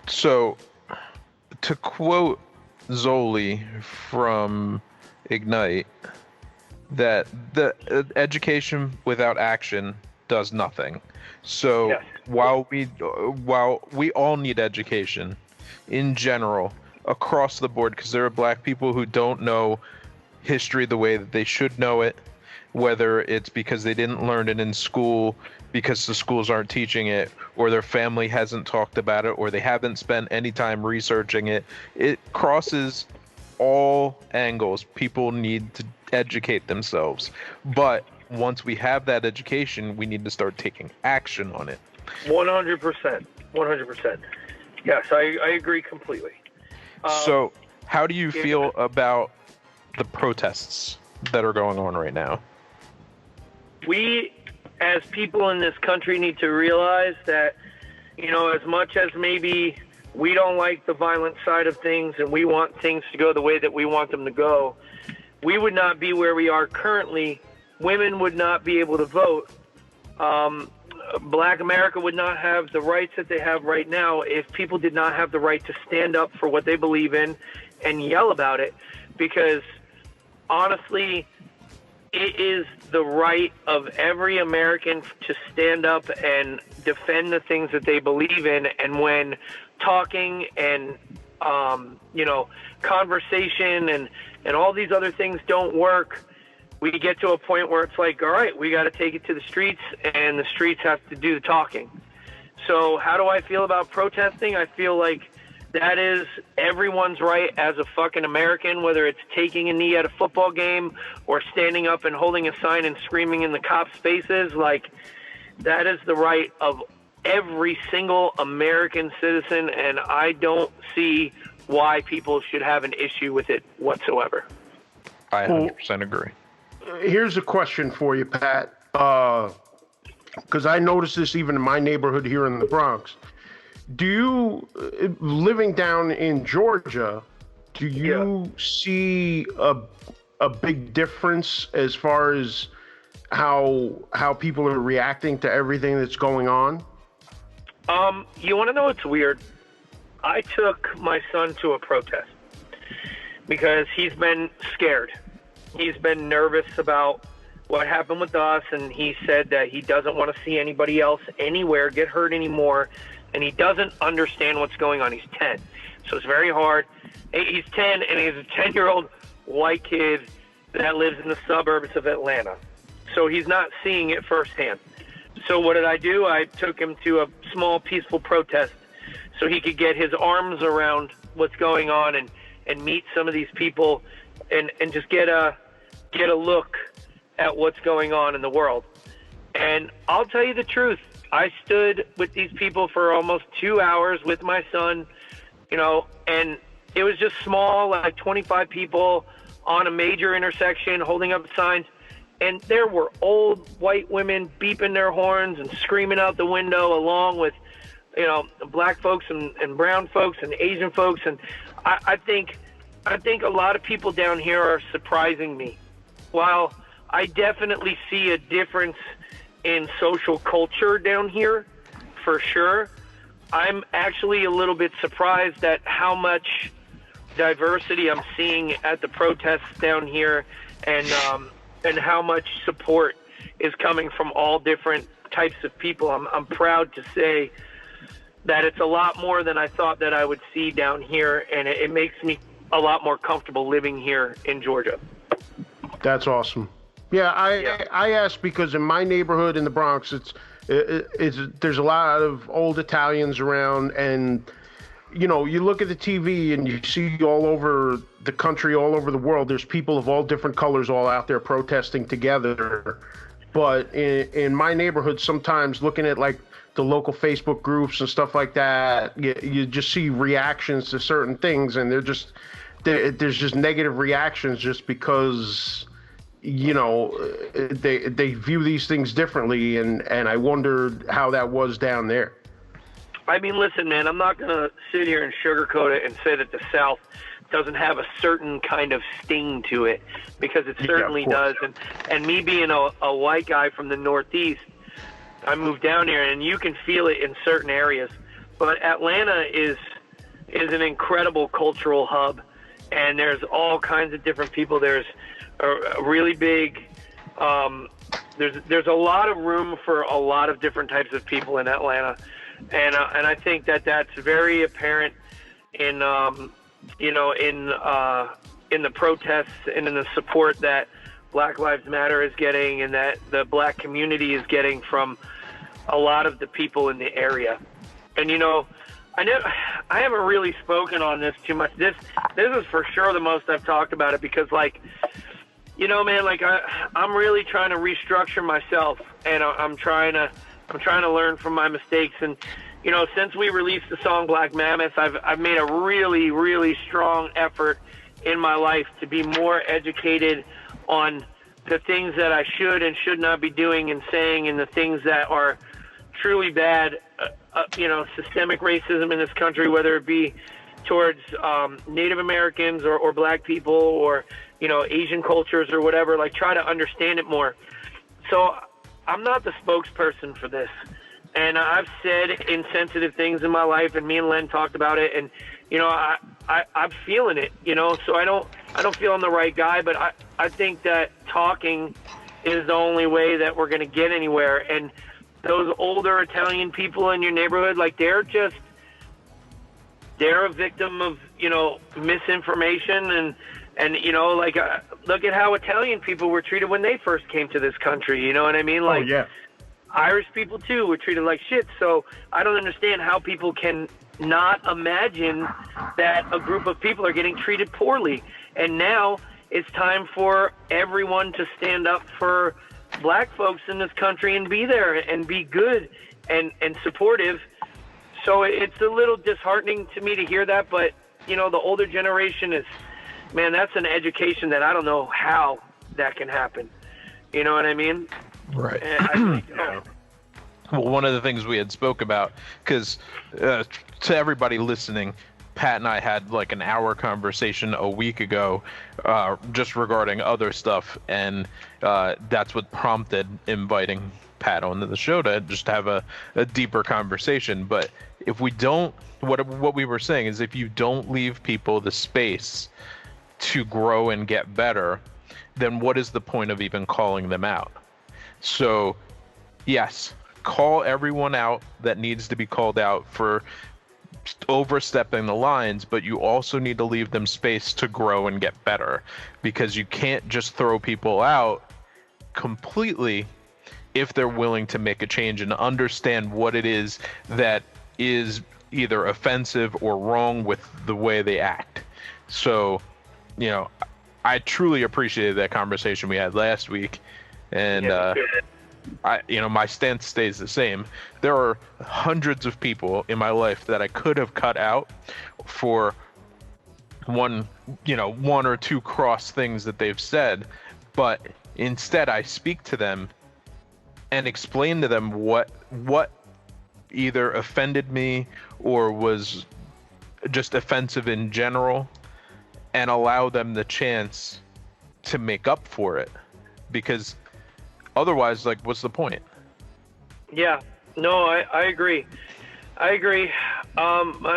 So, to quote Zoli from Ignite, that the education without action does nothing. So yes. while we all need education in general across the board, because there are black people who don't know history the way that they should know it, whether it's because they didn't learn it in school because the schools aren't teaching it, or their family hasn't talked about it, or they haven't spent any time researching it. It crosses all angles. People need to educate themselves. But once we have that education, we need to start taking action on it. 100%. 100%. Yes, I agree completely. So how do you feel about the protests that are going on right now? We, as people in this country, need to realize that, as much as maybe we don't like the violent side of things and we want things to go the way that we want them to go, we would not be where we are currently. Women would not be able to vote. Black America would not have the rights that they have right now if people did not have the right to stand up for what they believe in and yell about it. Because honestly, it is the right of every American to stand up and defend the things that they believe in. And when talking and, conversation and all these other things don't work, we get to a point where it's like, all right, we got to take it to the streets, and the streets have to do the talking. So how do I feel about protesting? I feel like that is everyone's right as a fucking American, whether it's taking a knee at a football game or standing up and holding a sign and screaming in the cops' faces. Like, that is the right of every single American citizen, and I don't see why people should have an issue with it whatsoever. I 100% agree. Here's a question for you, Pat, because I noticed this even in my neighborhood here in the Bronx. Do you, living down in Georgia, do you see a big difference as far as how people are reacting to everything that's going on? You want to know what's weird? I took my son to a protest because he's been scared. He's been nervous about what happened with us, and he said that he doesn't want to see anybody else anywhere get hurt anymore, and he doesn't understand what's going on. He's 10, so it's very hard. He's 10, and he's a 10-year-old white kid that lives in the suburbs of Atlanta, so he's not seeing it firsthand. So what did I do? I took him to a small, peaceful protest so he could get his arms around what's going on and meet some of these people and just get a look at what's going on in the world. And I'll tell you the truth. I stood with these people for almost 2 hours with my son, and it was just small, like 25 people on a major intersection holding up signs. And there were old white women beeping their horns and screaming out the window, along with, black folks and brown folks and Asian folks. And I think a lot of people down here are surprising me. While I definitely see a difference in social culture down here, for sure, I'm actually a little bit surprised at how much diversity I'm seeing at the protests down here, and how much support is coming from all different types of people. I'm proud to say that it's a lot more than I thought that I would see down here, and it makes me a lot more comfortable living here in Georgia. That's awesome. Yeah, I asked because in my neighborhood in the Bronx, there's a lot of old Italians around, and you look at the TV and you see all over the country, all over the world, there's people of all different colors all out there protesting together. But in my neighborhood, sometimes looking at like the local Facebook groups and stuff like that, you just see reactions to certain things, and there's just negative reactions just because they view these things differently, and I wondered how that was down there. I mean, listen, man, I'm not going to sit here and sugarcoat it and say that the South doesn't have a certain kind of sting to it, because it certainly does. And me being a white guy from the Northeast, I moved down here, and you can feel it in certain areas. But Atlanta is an incredible cultural hub, and there's all kinds of different people. There's a really big there's a lot of room for a lot of different types of people in Atlanta, and I think that's very apparent in in the protests and in the support that Black Lives Matter is getting, and that the black community is getting from a lot of the people in the area. And I haven't really spoken on this too much. This is for sure the most I've talked about it, because man, I'm really trying to restructure myself, and I'm trying to learn from my mistakes. And since we released the song Black Mammoth, I've made a really, really strong effort in my life to be more educated on the things that I should and should not be doing and saying, and the things that are truly bad. Systemic racism in this country, whether it be towards Native Americans or black people or Asian cultures or whatever. Try to understand it more. So I'm not the spokesperson for this, and I've said insensitive things in my life, and me and Len talked about it, and I'm feeling it. So I don't feel I'm the right guy, but I think that talking is the only way that we're going to get anywhere. And those older Italian people in your neighborhood, they're a victim of misinformation, and look at how Italian people were treated when they first came to this country. You know what I mean? Oh, yeah. Irish people too were treated like shit. So I don't understand how people can not imagine that a group of people are getting treated poorly. And now it's time for everyone to stand up for black folks in this country and be there and be good and supportive. So it's a little disheartening to me to hear that, but the older generation is, man, that's an education that I don't know how that can happen. You know what I mean? Right. I think, Well, one of the things we had spoke about, because to everybody listening, Pat and I had an hour conversation a week ago just regarding other stuff, and that's what prompted inviting Pat onto the show to just have a deeper conversation. But if we don't, what we were saying is, if you don't leave people the space to grow and get better, then what is the point of even calling them out? So, yes, call everyone out that needs to be called out for overstepping the lines, but you also need to leave them space to grow and get better, because you can't just throw people out completely if they're willing to make a change and understand what it is that is either offensive or wrong with the way they act. So, you know, I truly appreciated that conversation we had last week, and my stance stays the same. There are hundreds of people in my life that I could have cut out for one or two cross things that they've said, but instead I speak to them and explain to them what either offended me or was just offensive in general, and allow them the chance to make up for it, because otherwise, like, what's the point? Yeah, no, I agree.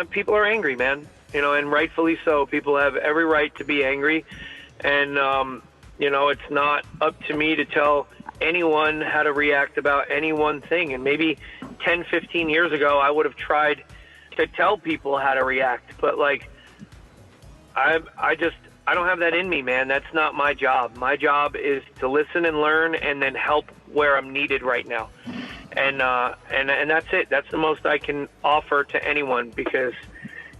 People are angry, man, and rightfully so. People have every right to be angry, and it's not up to me to tell anyone how to react about any one thing. And maybe 10, 15 years ago, I would have tried to tell people how to react, but like, I don't have that in me, man. That's not my job. My job is to listen and learn, and then help where I'm needed right now. And that's it. That's the most I can offer to anyone, because,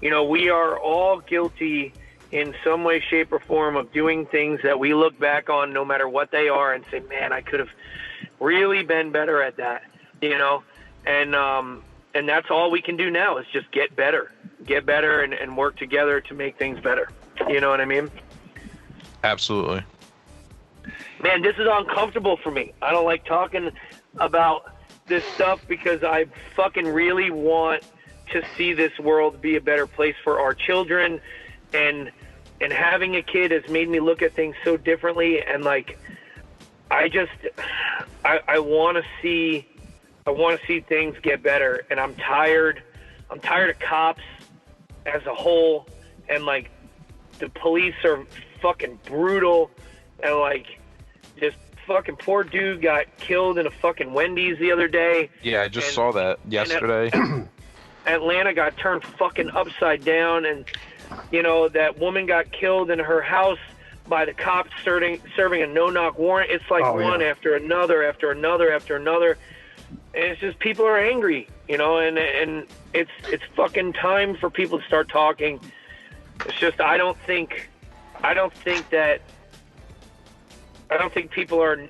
we are all guilty in some way, shape, or form of doing things that we look back on, no matter what they are, and say, man, I could have really been better at that, and that's all we can do now is just get better and work together to make things better. You know what I mean? Absolutely. Man, this is uncomfortable for me. I don't like talking about this stuff, because I fucking really want to see this world be a better place for our children, and having a kid has made me look at things so differently, and like, I want to see things get better, and I'm tired of cops as a whole, and like, the police are fucking brutal, and like, this fucking poor dude got killed in a fucking Wendy's the other day. Yeah, I just saw that yesterday. Atlanta got turned fucking upside down, and that woman got killed in her house by the cops serving a no-knock warrant. It's like one after another after another after another, and it's just, people are angry, and it's fucking time for people to start talking. It's just, I don't think people are,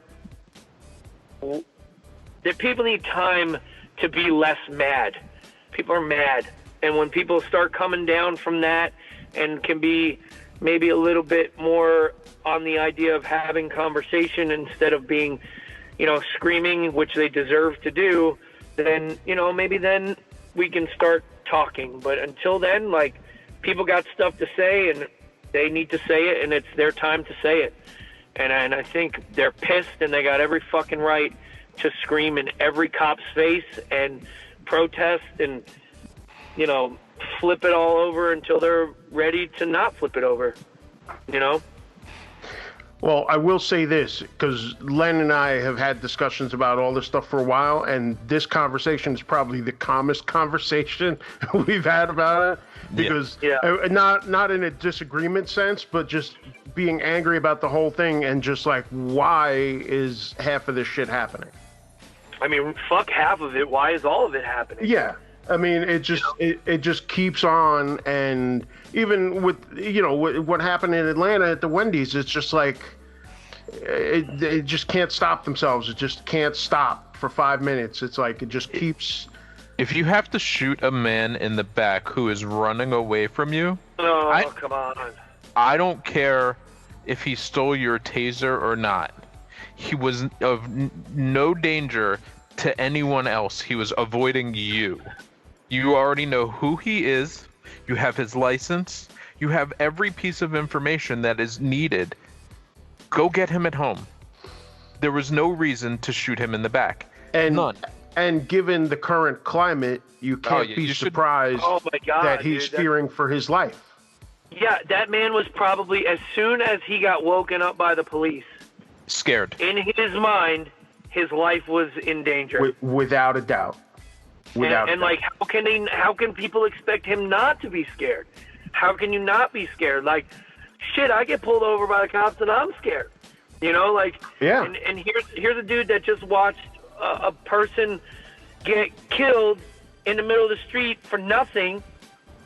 that people need time to be less mad. People are mad. And when people start coming down from that and can be maybe a little bit more on the idea of having conversation instead of being, screaming, which they deserve to do, then, maybe then we can start talking. But until then, like, people got stuff to say, and they need to say it, and it's their time to say it. And I think they're pissed, and they got every fucking right to scream in every cop's face and protest and, flip it all over until they're ready to not flip it over, Well, I will say this, because Len and I have had discussions about all this stuff for a while, and this conversation is probably the calmest conversation we've had about it. Because not in a disagreement sense, but just being angry about the whole thing, and just like, why is half of this shit happening? I mean, fuck half of it. Why is all of it happening? Yeah. I mean, it just keeps on, and even with what happened in Atlanta at the Wendy's, it's just like it just can't stop themselves. It just can't stop for 5 minutes. It's like it just keeps. If you have to shoot a man in the back who is running away from you, come on. I don't care if he stole your taser or not. He was of no danger to anyone else. He was avoiding you. You already know who he is. You have his license. You have every piece of information that is needed. Go get him at home. There was no reason to shoot him in the back. None. And given the current climate, you can't be surprised that he's fearing for his life. Yeah, that man was probably, as soon as he got woken up by the police, Scared. In his mind, his life was in danger. Without a doubt. And like, how can people expect him not to be scared? How can you not be scared? Like, shit, I get pulled over by the cops and I'm scared. You know, like, yeah. And here's a dude that just watched a person get killed in the middle of the street for nothing,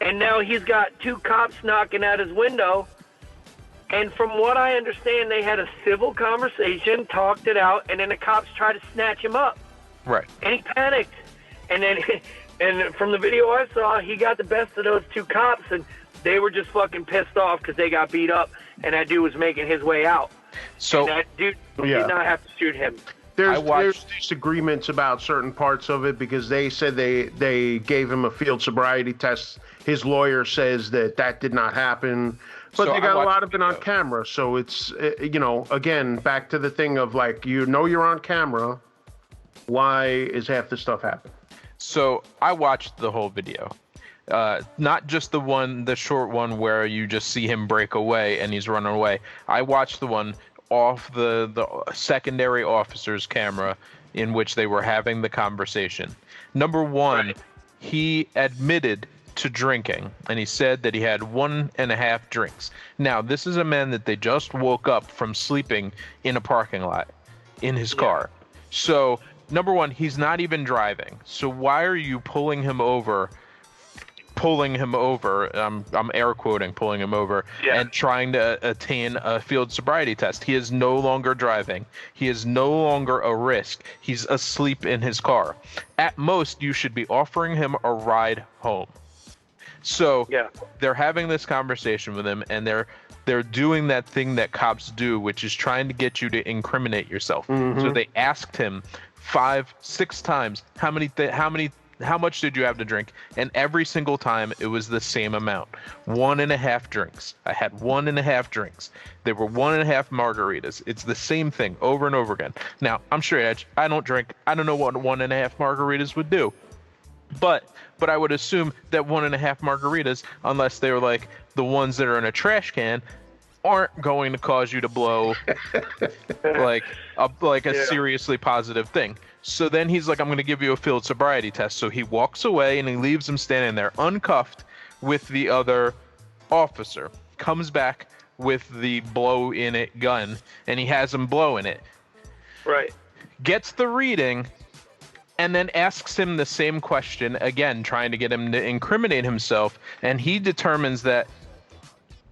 and now he's got 2 cops knocking at his window. And from what I understand, they had a civil conversation, talked it out, and then the cops tried to snatch him up. Right. And he panicked. And from the video I saw, he got the best of those 2 cops, and they were just fucking pissed off because they got beat up, and that dude was making his way out. So and that dude did not have to shoot him. There's disagreements about certain parts of it because they said they gave him a field sobriety test. His lawyer says that did not happen. But they got a lot of it on camera. So it's, again, back to the thing of like, you're on camera. Why is half the stuff happening? So I watched the whole video. Not just the short one where you just see him break away and he's running away. I watched the one off the secondary officer's camera in which they were having the conversation. Number one, right. He admitted to drinking, and he said that he had 1.5 drinks. Now, this is a man that they just woke up from sleeping in a parking lot in his car. So, number one, he's not even driving. So why are you pulling him over, I'm air quoting, pulling him over, and trying to attain a field sobriety test? He is no longer driving. He is no longer a risk. He's asleep in his car. At most, you should be offering him a ride home. So they're having this conversation with him, and they're doing that thing that cops do, which is trying to get you to incriminate yourself. Mm-hmm. So they asked him 5-6 times, how much did you have to drink? And every single time it was the same amount, 1.5 drinks. I had 1.5 drinks. They were 1.5 margaritas. It's the same thing over and over again. Now, I'm straight edge. I don't drink. I don't know what 1.5 margaritas would do. But I would assume that 1.5 margaritas, unless they were like the ones that are in a trash can, aren't going to cause you to blow like a seriously positive thing. So then he's like, I'm going to give you a field sobriety test. So he walks away and he leaves him standing there uncuffed with the other officer. Comes back with the blow in it gun, and he has him blow in it. Right. Gets the reading, and then asks him the same question again, trying to get him to incriminate himself. And he determines that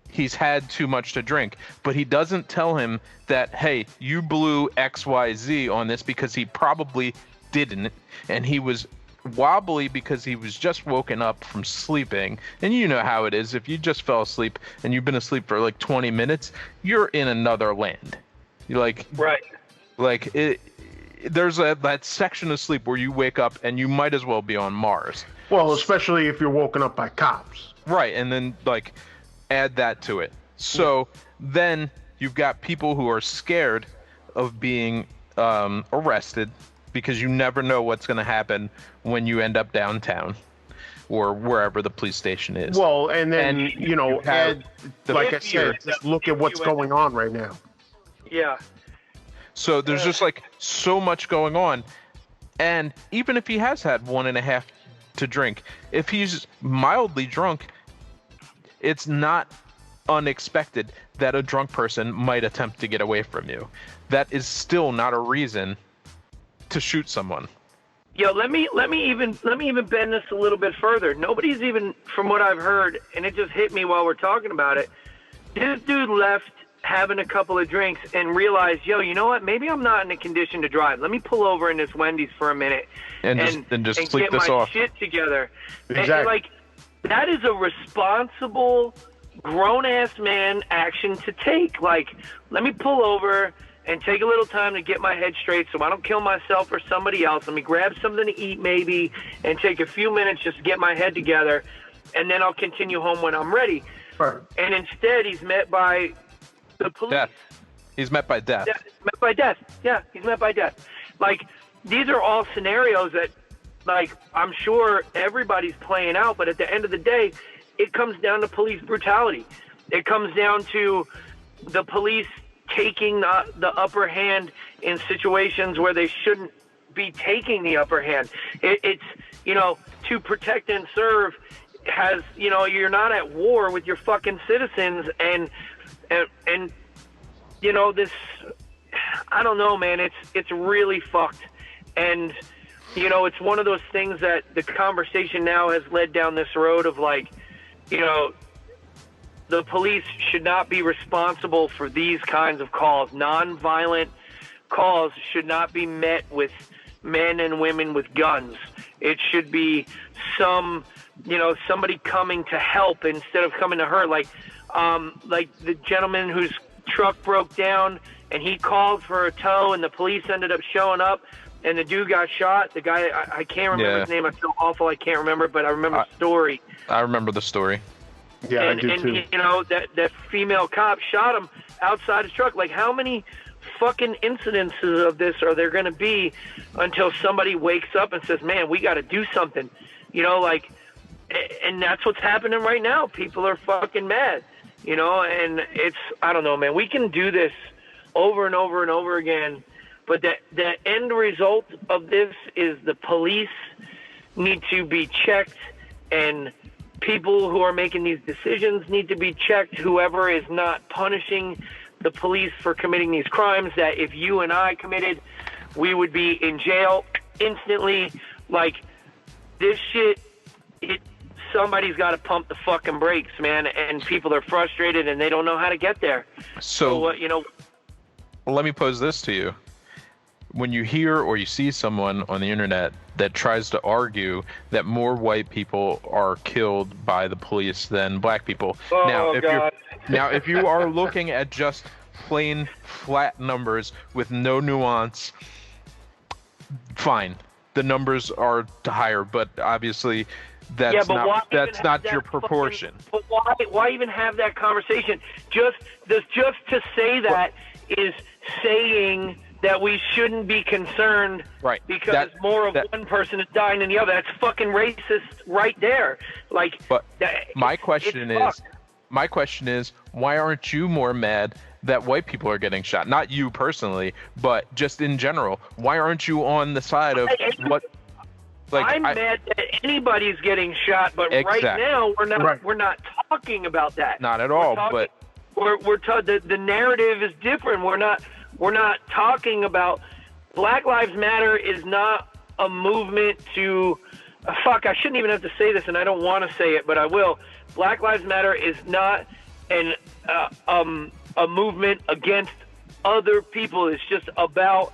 he's had too much to drink, but he doesn't tell him that, hey, you blew XYZ on this, because he probably didn't. And he was wobbly because he was just woken up from sleeping. And you know how it is. If you just fell asleep and you've been asleep for like 20 minutes, you're in another land. You're like, right. Like there's that section of sleep where you wake up and you might as well be on Mars. Well, especially if you're woken up by cops. Right. And then like add that to it. So then you've got people who are scared of being arrested, because you never know what's going to happen when you end up downtown or wherever the police station is. Well, and then, like I said, just look at what's going on right now. Yeah. So there's just like so much going on. And even if he has had 1.5 to drink, if he's mildly drunk, it's not unexpected that a drunk person might attempt to get away from you. That is still not a reason to shoot someone. Yo, let me even bend this a little bit further. Nobody's even, from what I've heard, and it just hit me while we're talking about it, this dude left having a couple of drinks and realized, yo, you know what? Maybe I'm not in a condition to drive. Let me pull over in this Wendy's for a minute and just sleep get this my off. Shit together. Exactly. And like, that is a responsible, grown-ass man action to take. Like, let me pull over and take a little time to get my head straight so I don't kill myself or somebody else. Let me grab something to eat maybe and take a few minutes just to get my head together, and then I'll continue home when I'm ready. Right. And instead, he's met by the police. Death. He's met by death. Met by death. Yeah, he's met by death. Like, these are all scenarios that, like, I'm sure everybody's playing out, but at the end of the day, it comes down to police brutality. It comes down to the police taking the upper hand in situations where they shouldn't be taking the upper hand. It's, you know, to protect and serve has, you know, you're not at war with your fucking citizens, and you know, this, I don't know, man, it's really fucked. And, you know, it's one of those things that the conversation now has led down this road of, like, you know, the police should not be responsible for these kinds of calls. Non-violent calls should not be met with men and women with guns. It should be somebody coming to help instead of coming to hurt. Like the gentleman whose truck broke down and he called for a tow and the police ended up showing up and the dude got shot. The guy, I can't remember his name. I feel awful. I can't remember, but I remember the story. I remember the story. Yeah, I do too. You know, that female cop shot him outside his truck. Like, how many fucking incidences of this are there going to be until somebody wakes up and says, man, we got to do something? You know, like, and that's what's happening right now. People are fucking mad, you know, and it's, I don't know, man. We can do this over and over and over again, but the end result of this is the police need to be checked, and people who are making these decisions need to be checked. Whoever is not punishing the police for committing these crimes that if you and I committed, we would be in jail instantly. Like, this shit, somebody's got to pump the fucking brakes, man, and people are frustrated and they don't know how to get there. So you know, let me pose this to you. When you hear or you see someone on the internet that tries to argue that more white people are killed by the police than black people, if you are looking at just plain flat numbers with no nuance, fine, the numbers are higher, but obviously that's not your proportion. But why even have that conversation? Just to say that is saying that we shouldn't be concerned, right? Because more of one person is dying than the other. That's fucking racist right there. Like, but my question is, why aren't you more mad that white people are getting shot? Not you personally, but just in general. Why aren't you on the side of what? Like, I'm mad that anybody's getting shot, but right now we're not talking about that. Not at all. But the narrative is different. We're not talking about Black Lives Matter is not a movement to I shouldn't even have to say this, and I don't want to say it, but I will. Black Lives Matter is not a movement against other people. It's just about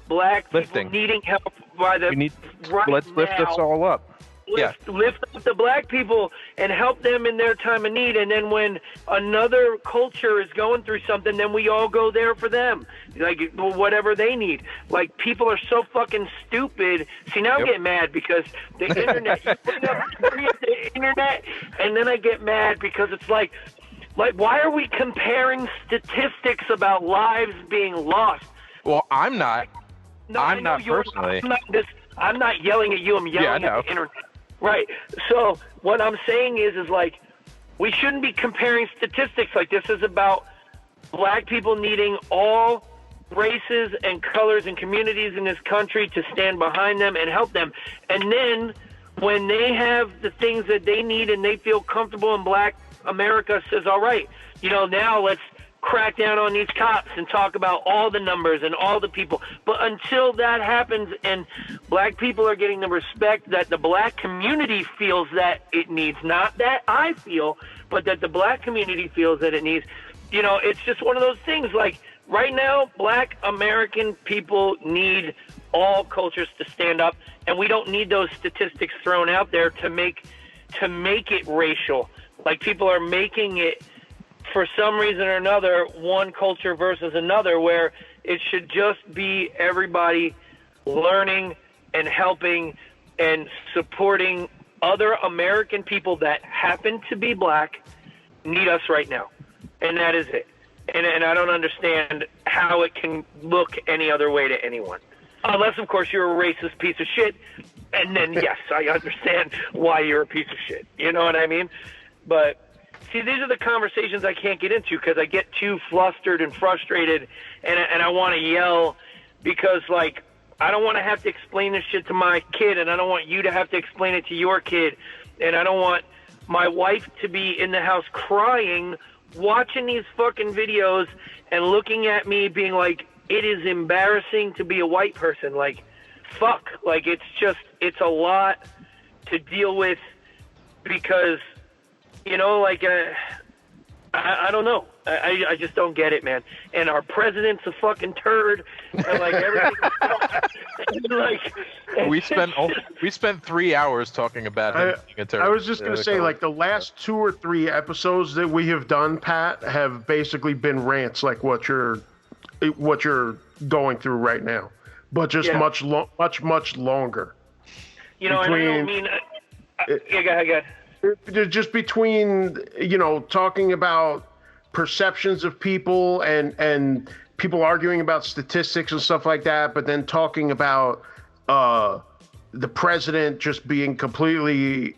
black people needing help let's lift us all up. Lift up the black people and help them in their time of need. And then when another culture is going through something, then we all go there for them, like whatever they need. Like, people are so fucking stupid. See, now I'm getting mad because the internet, you bring up the internet, and then I get mad because it's like, why are we comparing statistics about lives being lost? Well, I'm not. No, I'm not personally. I'm not yelling at you. I'm yelling at the internet. Right. So what I'm saying is like, we shouldn't be comparing statistics. Like, this is about black people needing all races and colors and communities in this country to stand behind them and help them. And then when they have the things that they need and they feel comfortable, and Black America says, all right, you know, now let's crack down on these cops and talk about all the numbers and all the people. But until that happens and black people are getting the respect that the black community feels that it needs, not that I feel, but that the black community feels that it needs, you know, it's just one of those things. Like, right now, Black American people need all cultures to stand up, and we don't need those statistics thrown out there to make it racial. Like, people are making it, for some reason or another, one culture versus another, where it should just be everybody learning and helping and supporting other American people that happen to be black need us right now. And that is it. And I don't understand how it can look any other way to anyone. Unless, of course, you're a racist piece of shit. And then, yes, I understand why you're a piece of shit. You know what I mean? But See, these are the conversations I can't get into because I get too flustered and frustrated, and I want to yell because, like, I don't want to have to explain this shit to my kid, and I don't want you to have to explain it to your kid, and I don't want my wife to be in the house crying, watching these fucking videos and looking at me being like, it is embarrassing to be a white person. Like, fuck. Like, it's a lot to deal with because, you know, like, I don't know. I just don't get it, man. And our president's a fucking turd. And, like, everything. We spent 3 hours talking about him being a turd. I was just gonna say, like, the last 2 or 3 episodes that we have done, Pat, have basically been rants like what you're going through right now, but just much longer. You know, and I don't mean. Yeah, go ahead. Just between, you know, talking about perceptions of people and people arguing about statistics and stuff like that, but then talking about the president just being completely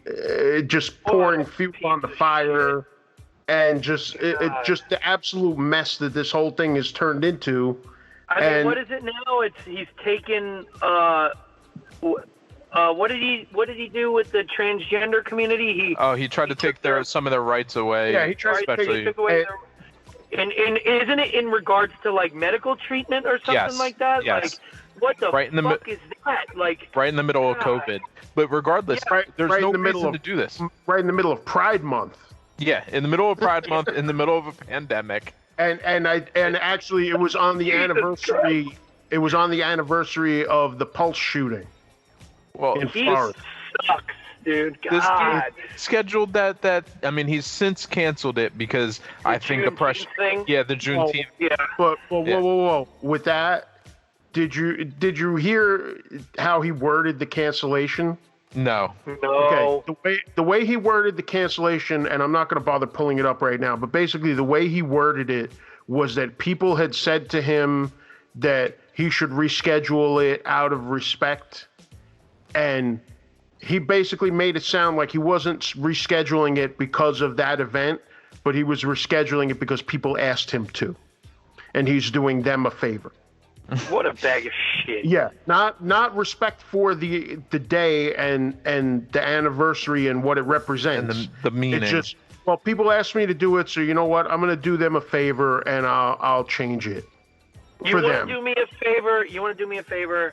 just pouring fuel on the fire and just the absolute mess that this whole thing has turned into. I mean, what is it now? He's taken. What did he do with the transgender community? He tried to take some of their rights away. Yeah, he tried to take away. And isn't it in regards to like medical treatment or something like that? Yes. Like, what the fuck is that? Like, right in the middle of COVID. But regardless, there's no reason to do this. Right in the middle of Pride Month. Yeah, in the middle of Pride Month, in the middle of a pandemic. And actually, it was on the anniversary. Christ. It was on the anniversary of the Pulse shooting. Well, he sucks, dude. God. This dude scheduled that. I mean, he's since canceled it because I think the pressure. Yeah, the Juneteenth. Yeah. But whoa. With that, did you hear how he worded the cancellation? No. Okay. The way he worded the cancellation, and I'm not going to bother pulling it up right now, but basically the way he worded it was that people had said to him that he should reschedule it out of respect. And he basically made it sound like he wasn't rescheduling it because of that event, but he was rescheduling it because people asked him to. And he's doing them a favor. What a bag of shit. Yeah, not respect for the day and the anniversary and what it represents. And the meaning. It's just, well, people asked me to do it, so you know what? I'm going to do them a favor and I'll change it for them. You want to do me a favor?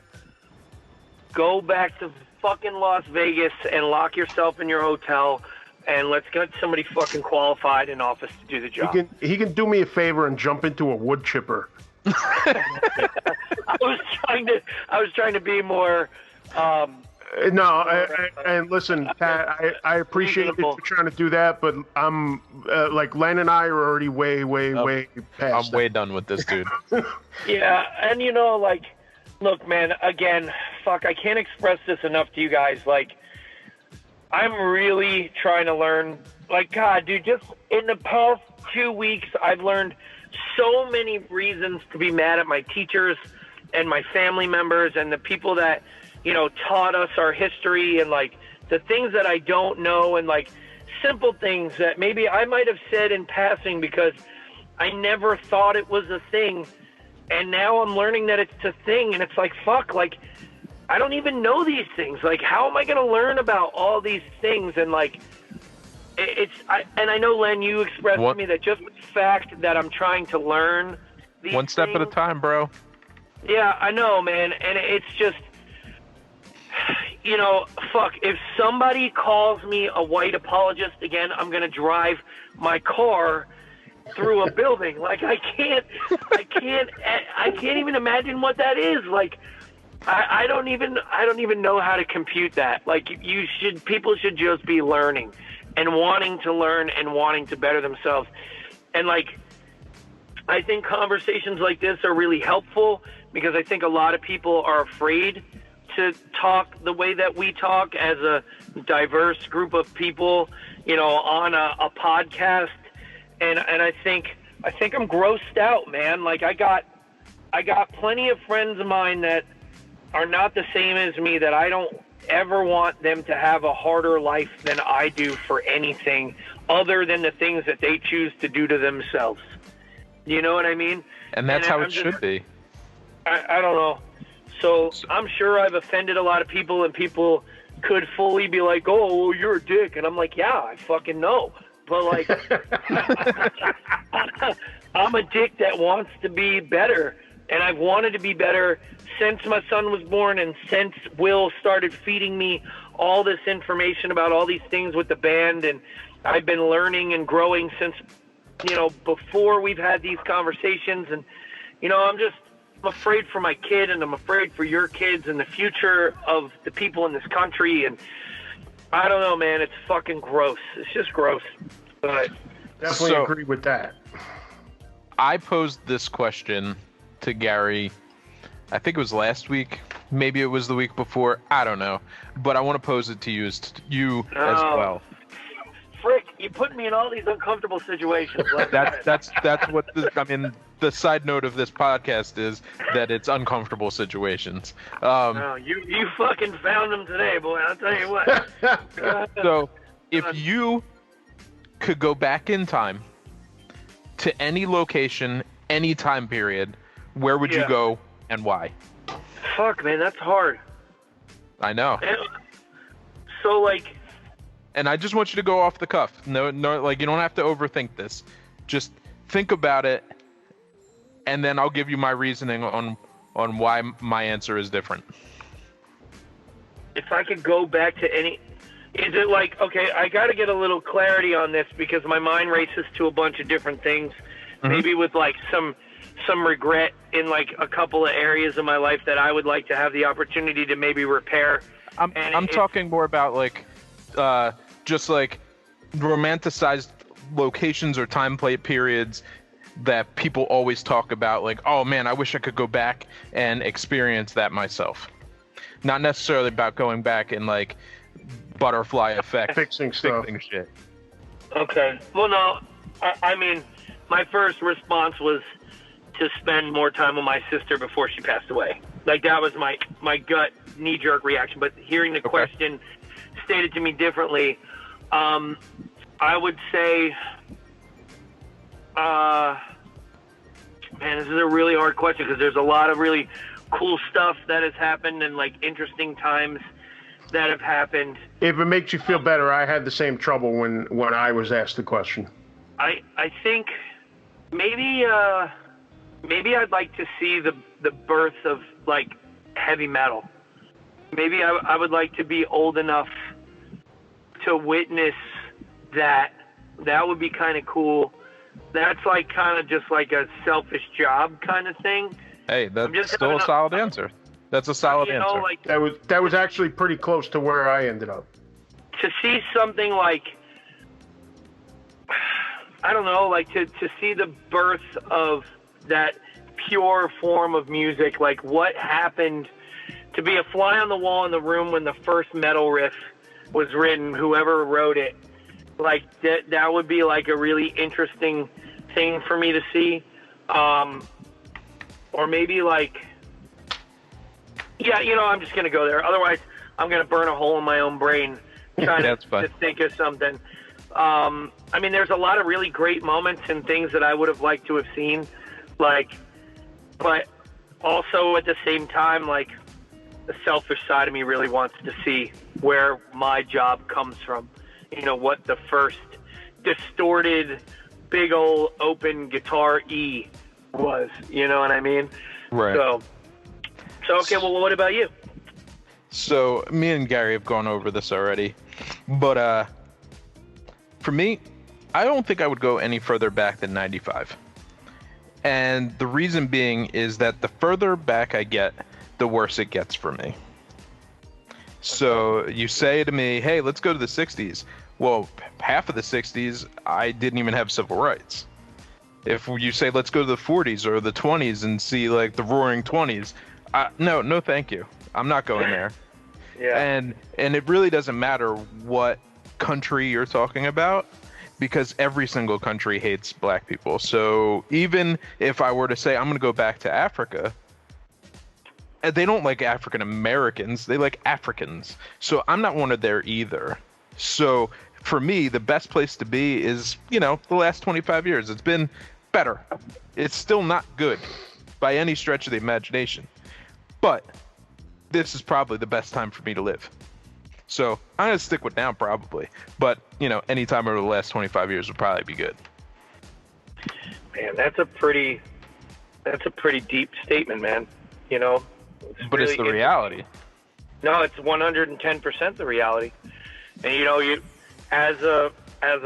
Go back to fucking Las Vegas and lock yourself in your hotel, and let's get somebody fucking qualified in office to do the job. He can do me a favor and jump into a wood chipper. I was trying to be more. And listen, Pat, I appreciate you trying to do that, but I'm like Len and I are already way past. I'm way done with this dude. Yeah, and you know, like. Look, man, again, fuck, I can't express this enough to you guys. Like, I'm really trying to learn. Like, God, dude, just in the past 2 weeks, I've learned so many reasons to be mad at my teachers and my family members and the people that, you know, taught us our history and, like, the things that I don't know and, like, simple things that maybe I might have said in passing because I never thought it was a thing. And now I'm learning that it's a thing, and it's like, fuck, like, I don't even know these things. Like, how am I going to learn about all these things? And, like, I know, Len, you expressed to me that just the fact that I'm trying to learn these one step things, at a time, bro. Yeah, I know, man. And it's just, you know, fuck, if somebody calls me a white apologist again, I'm going to drive my car through a building. Like, I can't even imagine what that is. Like, I don't even know how to compute that. Like, people should just be learning and wanting to learn and wanting to better themselves. And, like, I think conversations like this are really helpful because I think a lot of people are afraid to talk the way that we talk as a diverse group of people, you know, on a podcast. And I think I'm grossed out, man. Like, I got plenty of friends of mine that are not the same as me, that I don't ever want them to have a harder life than I do for anything other than the things that they choose to do to themselves. You know what I mean? And that's how it should be. I don't know. So I'm sure I've offended a lot of people, and people could fully be like, oh, well, you're a dick. And I'm like, yeah, I fucking know. But, like, I'm a dick that wants to be better. And I've wanted to be better since my son was born, and since Will started feeding me all this information about all these things with the band. And I've been learning and growing since, you know, before we've had these conversations. And, you know, I'm afraid for my kid, and I'm afraid for your kids and the future of the people in this country. And I don't know, man. It's fucking gross. It's just gross. But definitely agree with that. I posed this question to Gary, I think it was last week. Maybe it was the week before. I don't know. But I want to pose it to you as well. Frick, you put me in all these uncomfortable situations. That's what the side note of this podcast is, that it's uncomfortable situations. You fucking found them today, boy. I'll tell you what. So, if you could go back in time to any location, any time period, where would you go and why? Fuck, man, that's hard. I know. So, like... And I just want you to go off the cuff. No, like, you don't have to overthink this. Just think about it, and then I'll give you my reasoning on why my answer is different. If I could go back to any... Is it like... Okay, I got to get a little clarity on this, because my mind races to a bunch of different things. Mm-hmm. Maybe with, like, some regret in, like, a couple of areas of my life that I would like to have the opportunity to maybe repair. I'm talking more about, like... just like romanticized locations or time play periods that people always talk about, like, oh man, I wish I could go back and experience that myself. Not necessarily about going back and, like, butterfly effect fixing shit. Okay. Well, no, I mean, my first response was to spend more time with my sister before she passed away. Like, that was my gut knee-jerk reaction. But hearing the question stated to me differently, I would say, man, this is a really hard question, because there's a lot of really cool stuff that has happened, and, like, interesting times that have happened. If it makes you feel better, I had the same trouble when I was asked the question. I think maybe I'd like to see the birth of, like, heavy metal. Maybe I would like to be old enough to witness that. That would be kind of cool. That's, like, kind of just like a selfish job kind of thing. Hey, that's still a solid answer. That's a solid answer. Like, that was actually pretty close to where I ended up. To see something like, I don't know, like to see the birth of that pure form of music, like what happened, to be a fly on the wall in the room when the first metal riff was written, whoever wrote it, like that would be like a really interesting thing for me to see. Or maybe like, yeah, you know, I'm just going to go there. Otherwise, I'm going to burn a hole in my own brain trying to think of something. I mean, there's a lot of really great moments and things that I would have liked to have seen, like, but also at the same time, like, the selfish side of me really wants to see where my job comes from. You know, what the first distorted, big old open guitar E was. You know what I mean? Right. So okay, well, what about you? So, me and Gary have gone over this already, but for me, I don't think I would go any further back than 95. And the reason being is that the further back I get, the worse it gets for me. So you say to me, hey, let's go to the 60s. Well, half of the 60s, I didn't even have civil rights. If you say, let's go to the 40s or the 20s and see, like, the roaring 20s, no, thank you. I'm not going there. Yeah. And it really doesn't matter what country you're talking about, because every single country hates black people. So even if I were to say I'm going to go back to Africa, they don't like African Americans, they like Africans. So I'm not one of there either. So for me, the best place to be is, the last 25 years. It's been better. It's still not good by any stretch of the imagination. But this is probably the best time for me to live. So I'm going to stick with now probably. But, any time over the last 25 years would probably be good. Man, that's a pretty deep statement, man. But it's the reality. No, it's 110% the reality. And you as a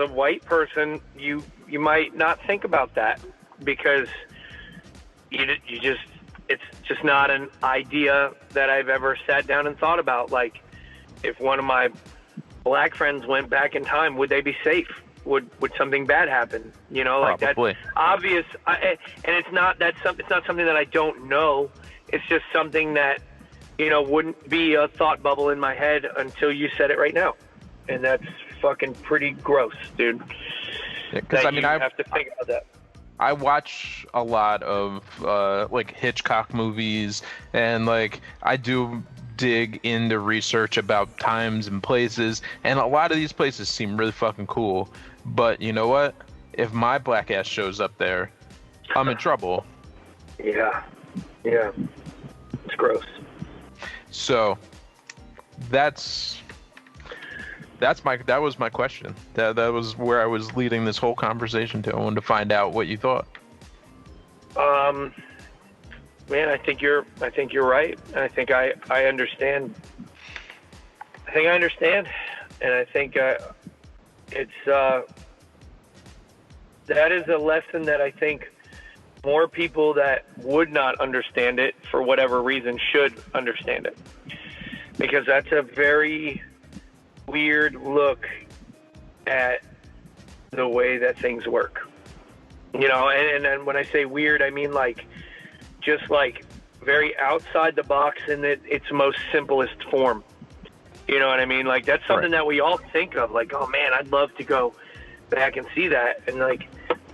white person, you might not think about that because it's just not an idea that I've ever sat down and thought about. Like, if one of my black friends went back in time, would they be safe? Would something bad happen? Like that's obvious. And it's not something that I don't know. It's just something that wouldn't be a thought bubble in my head until you said it right now, and that's fucking pretty gross, dude. Because I have to think about that. I watch a lot of like Hitchcock movies, and like I do dig into research about times and places, and a lot of these places seem really fucking cool. But you know what? If my black ass shows up there, I'm in trouble. Yeah, it's gross. So that was my question. That was where I was leading this whole conversation to. I wanted to find out what you thought. Man, I think you're right. I think I understand. And I think that is a lesson that I think more people that would not understand it for whatever reason should understand it, because that's a very weird look at the way that things work, and when I say weird, I mean just very outside the box in its most simplest form. You know what I mean? Like, that's something that we all think of, like, oh man, I'd love to go back and see that, and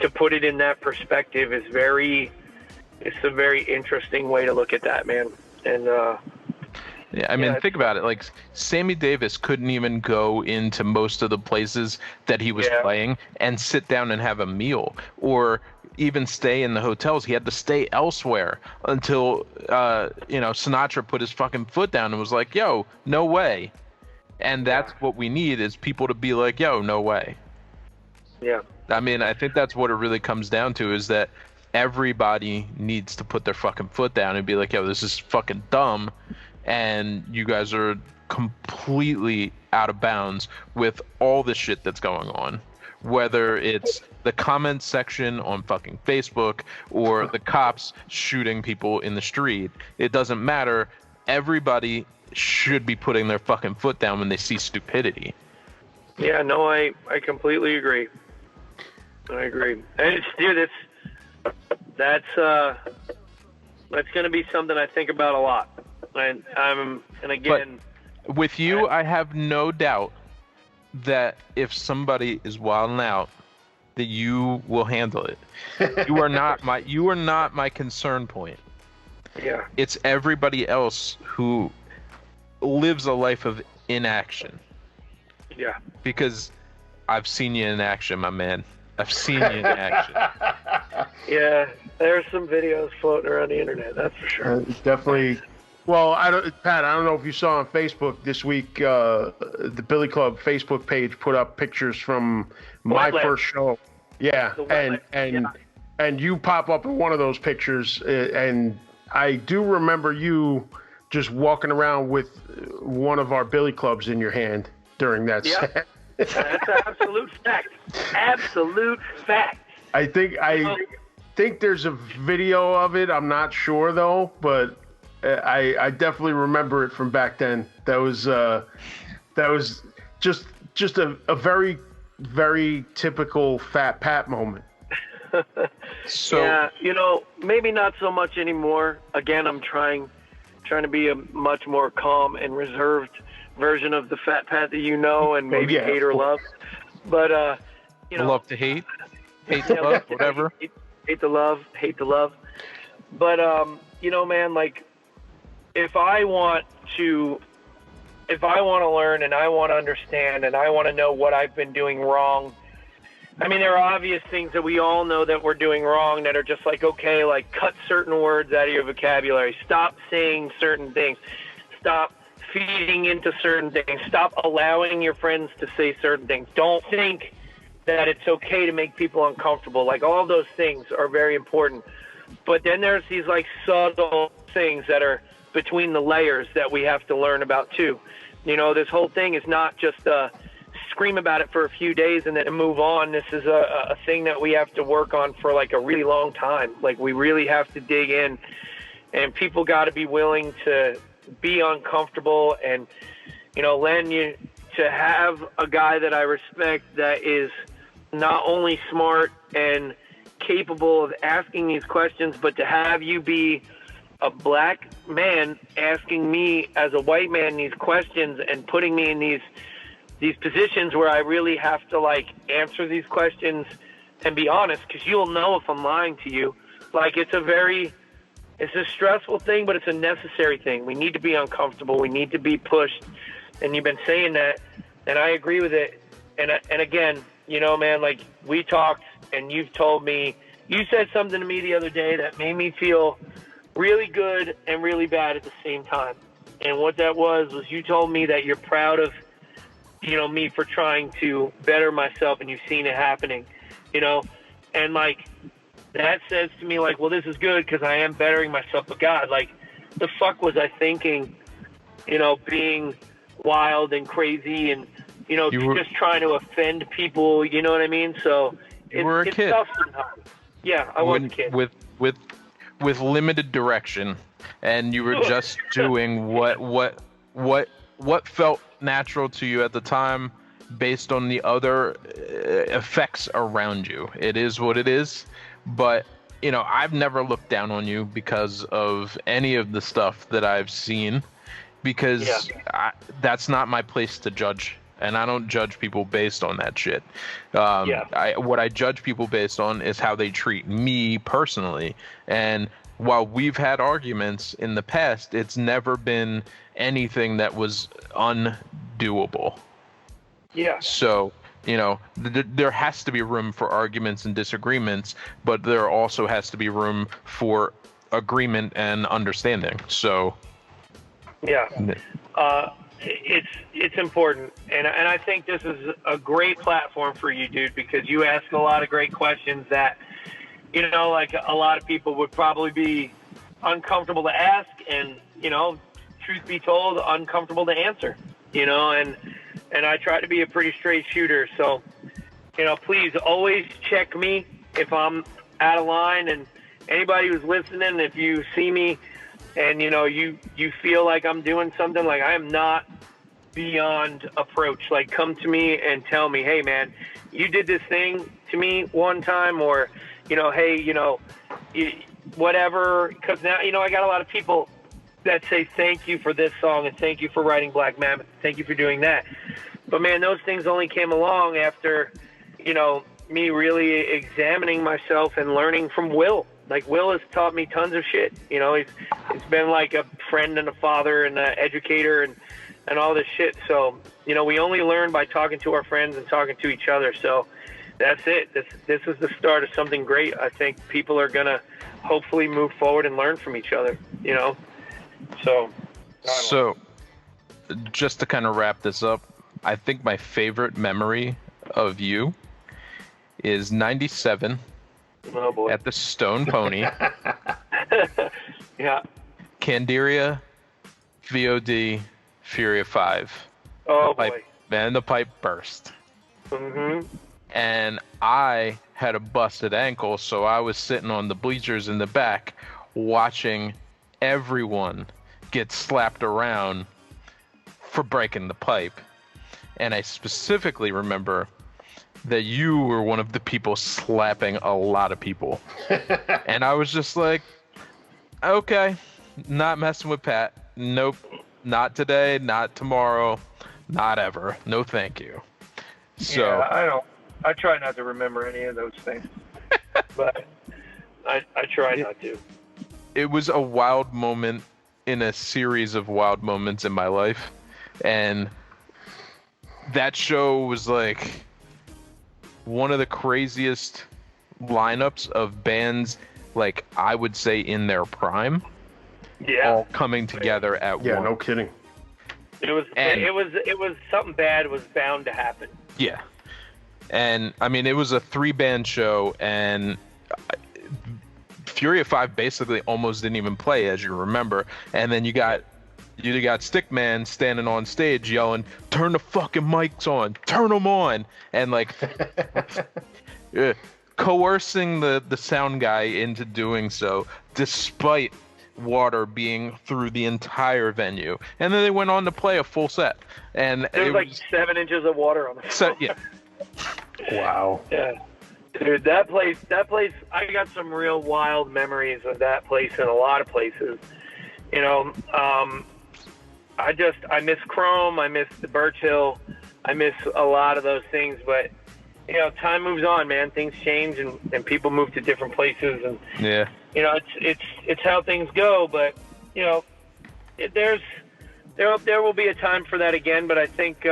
to put it in that perspective is it's a very interesting way to look at that, man. And yeah, I mean, think about it. Like, Sammy Davis couldn't even go into most of the places that he was playing and sit down and have a meal, or even stay in the hotels. He had to stay elsewhere until Sinatra put his fucking foot down and was like, yo, no way. And that's what we need, is people to be like, yo, no way. Yeah. I mean, I think that's what it really comes down to, is that everybody needs to put their fucking foot down and be like, yo, this is fucking dumb, and you guys are completely out of bounds with all the shit that's going on. Whether it's the comment section on fucking Facebook or the cops shooting people in the street, it doesn't matter. Everybody should be putting their fucking foot down when they see stupidity. Yeah, no, I completely agree. I agree. And that's going to be something I think about a lot. And again, but with you, I have no doubt that if somebody is wilding out, that you will handle it. You are not my concern point. Yeah. It's everybody else who lives a life of inaction. Yeah. Because I've seen you in action, my man. I've seen you in action. Yeah, there's some videos floating around the internet, that's for sure. Definitely. Well, Pat, I don't know if you saw on Facebook this week, the Billy Club Facebook page put up pictures from my first show. Yeah, and you pop up in one of those pictures, and I do remember you just walking around with one of our Billy Clubs in your hand during that set. That's an absolute fact. Absolute fact. I think there's a video of it. I'm not sure though, but I definitely remember it from back then. That was just a very, very typical Fat Pat moment. So yeah, maybe not so much anymore. Again, I'm trying to be a much more calm and reserved version of the Fat Pat that and maybe hate or love. But love to hate to love, whatever. Hate to love. But man, like, if I want to if I want to learn and I want to understand and I want to know what I've been doing wrong, I mean, there are obvious things that we all know that we're doing wrong that are just like, okay, like cut certain words out of your vocabulary. Stop saying certain things. Stop feeding into certain things. Stop allowing your friends to say certain things. Don't think that it's okay to make people uncomfortable. Like, all those things are very important. But then there's these like subtle things that are between the layers that we have to learn about too. You know, this whole thing is not just scream about it for a few days and then move on. This is a thing that we have to work on for like a really long time. Like, we really have to dig in, and people got to be willing to be uncomfortable. And, you know, Len, to have a guy that I respect that is not only smart and capable of asking these questions, but to have you be a black man asking me as a white man these questions and putting me in these positions where I really have to like answer these questions and be honest, because you'll know if I'm lying to you. Like, it's a stressful thing, but it's a necessary thing. We need to be uncomfortable. We need to be pushed. And you've been saying that, and I agree with it. And again, you know, man, like, we talked and you've told me, you said something to me the other day that made me feel really good and really bad at the same time. And what that was you told me that you're proud of, you know, me for trying to better myself, and you've seen it happening, you know, and like, that says to me, like, well, this is good because I am bettering myself. But God, like, the fuck was I thinking, you know, being wild and crazy and, you know, just trying to offend people, you know what I mean? So you were a kid. Tough sometimes. Yeah, I was a kid. With limited direction, and you were just doing what felt natural to you at the time based on the other effects around you. It is what it is. But, you know, I've never looked down on you because of any of the stuff that I've seen, because that's not my place to judge. And I don't judge people based on that shit. What I judge people based on is how they treat me personally. And while we've had arguments in the past, it's never been anything that was undoable. Yeah. So, you know, there has to be room for arguments and disagreements, but there also has to be room for agreement and understanding. So, yeah, it's important, and I think this is a great platform for you, dude, because you ask a lot of great questions that, you know, like a lot of people would probably be uncomfortable to ask, and, you know, truth be told, uncomfortable to answer, you know, and I try to be a pretty straight shooter. So, you know, please always check me if I'm out of line, and anybody who's listening, if you see me and, you know, you feel like I'm doing something, like, I am not beyond approach. Like, come to me and tell me, hey, man, you did this thing to me one time, or, you know, hey, you know, whatever. Because now, you know, I got a lot of people that say thank you for this song and thank you for writing Black Mammoth, thank you for doing that. But, man, those things only came along after, you know, me really examining myself and learning from Will. Like, Will has taught me tons of shit. You know, he's been like a friend and a father and an educator and all this shit. So, you know, we only learn by talking to our friends and talking to each other. So that's it. This is the start of something great. I think people are going to hopefully move forward and learn from each other, you know? So just to kind of wrap this up, I think my favorite memory of you is 97. Oh boy. At the Stone Pony. Yeah. Candiria, VOD, Furia 5. Oh, boy. Then the pipe burst. Mm-hmm. And I had a busted ankle, so I was sitting on the bleachers in the back watching everyone get slapped around for breaking the pipe. And I specifically remember that you were one of the people slapping a lot of people. And I was just like, okay, not messing with Pat. Nope, not today, not tomorrow, not ever. No thank you. So yeah, I try not to remember any of those things. But I try not to. It was a wild moment in a series of wild moments in my life. And that show was like one of the craziest lineups of bands, like I would say in their prime, all coming together at once. Yeah, no kidding. It was something bad was bound to happen. Yeah. And I mean, it was a 3-band show, and Fury of 5 basically almost didn't even play, as you remember. And then you got Stickman standing on stage yelling, "Turn the fucking mics on, turn them on," and like coercing the sound guy into doing so, despite water being through the entire venue. And then they went on to play a full set, and there was like 7 inches of water on the floor. Yeah. Wow. Yeah. Dude, that place, I got some real wild memories of that place and a lot of places. You know, I miss Chrome, I miss the Birch Hill, I miss a lot of those things, but you know, time moves on, man. Things change and people move to different places, and yeah, you know, it's how things go. But you know, there will be a time for that again, but I think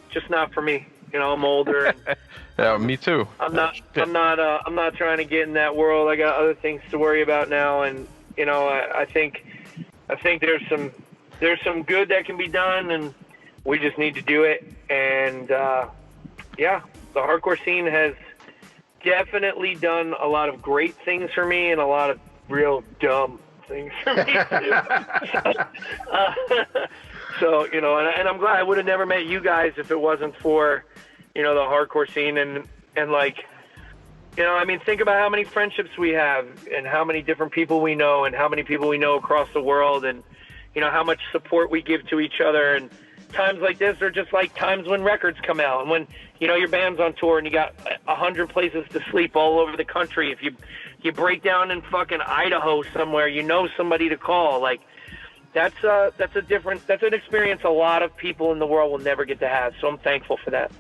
just not for me. You know, I'm older. And, yeah, me too. I'm not trying to get in that world. I got other things to worry about now, and you know, I think there's some good that can be done, and we just need to do it. And yeah, the hardcore scene has definitely done a lot of great things for me and a lot of real dumb things for me too. So you know, and I'm glad I would have never met you guys if it wasn't for, you know, the hardcore scene and like, you know, I mean, think about how many friendships we have and how many different people we know and how many people we know across the world, and you know how much support we give to each other. And times like this are just like times when records come out and when, you know, your band's on tour and you got 100 places to sleep all over the country. If you break down in fucking Idaho somewhere, you know somebody to call. Like that's an experience a lot of people in the world will never get to have. So I'm thankful for that.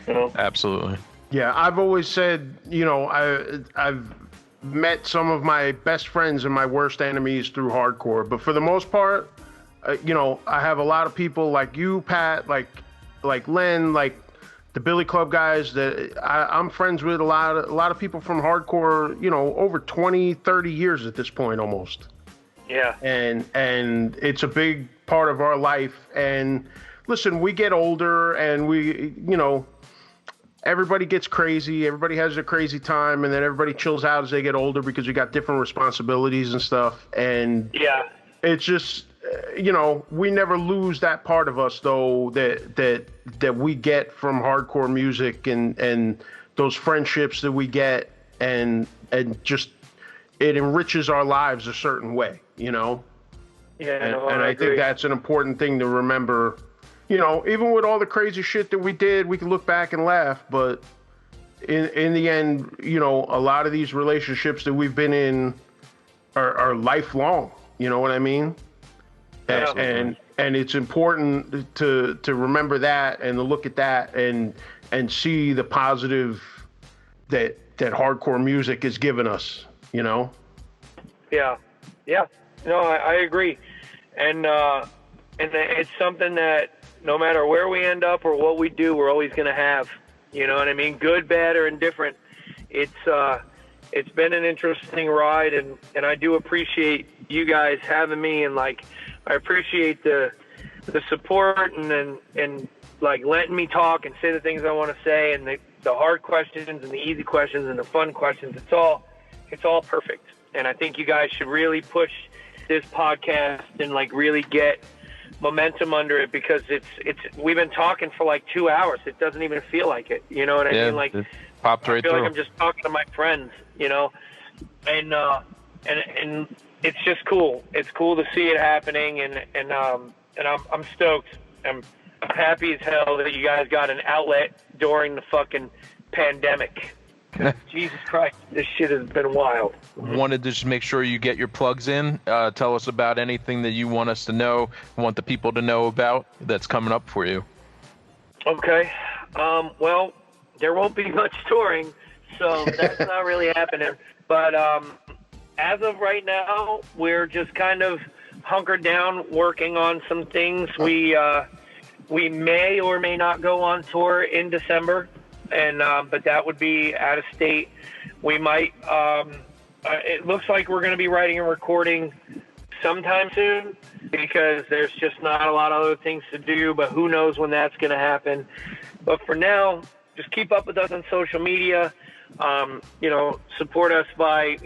You know? Absolutely. Yeah, I've always said, you know, I've met some of my best friends and my worst enemies through hardcore, but for the most part, you know, I have a lot of people like you, Pat, like Len, like the Billy Club guys that I'm friends with a lot of people from hardcore, you know, over 20, 30 years at this point almost. Yeah. And it's a big part of our life. And listen, we get older and we, you know, everybody gets crazy. Everybody has a crazy time, and then everybody chills out as they get older because you got different responsibilities and stuff. And yeah, it's just, you know, we never lose that part of us though that we get from hardcore music and those friendships that we get, and just it enriches our lives a certain way, you know. Yeah, and I think that's an important thing to remember. You know, even with all the crazy shit that we did, we can look back and laugh, but in the end, you know, a lot of these relationships that we've been in are lifelong. You know what I mean? Yeah. And it's important to remember that and to look at that and see the positive that hardcore music has given us. You know? Yeah. No, I agree, and it's something that no matter where we end up or what we do, we're always going to have. You know what I mean? Good, bad, or indifferent. It's been an interesting ride, and I do appreciate you guys having me, and like I appreciate the support and like letting me talk and say the things I want to say, and the hard questions and the easy questions and the fun questions. It's all perfect, and I think you guys should really push this podcast and like really get momentum under it, because it's we've been talking for like 2 hours. It doesn't even feel like it. You know what I mean? Like it popped right through. I feel like I'm just talking to my friends, you know, and it's just cool. It's cool to see it happening, and I'm stoked. I'm happy as hell that you guys got an outlet during the fucking pandemic. Jesus Christ, this shit has been wild. Wanted to just make sure you get your plugs in. Tell us about anything that you want us to know, want the people to know about that's coming up for you. Okay. Well, there won't be much touring, so that's not really happening. But as of right now, we're just kind of hunkered down, working on some things. We We may or may not go on tour in December, and but that would be out of state. We might. It looks like we're going to be writing and recording sometime soon because there's just not a lot of other things to do. But who knows when that's going to happen? But for now, just keep up with us on social media. Support us by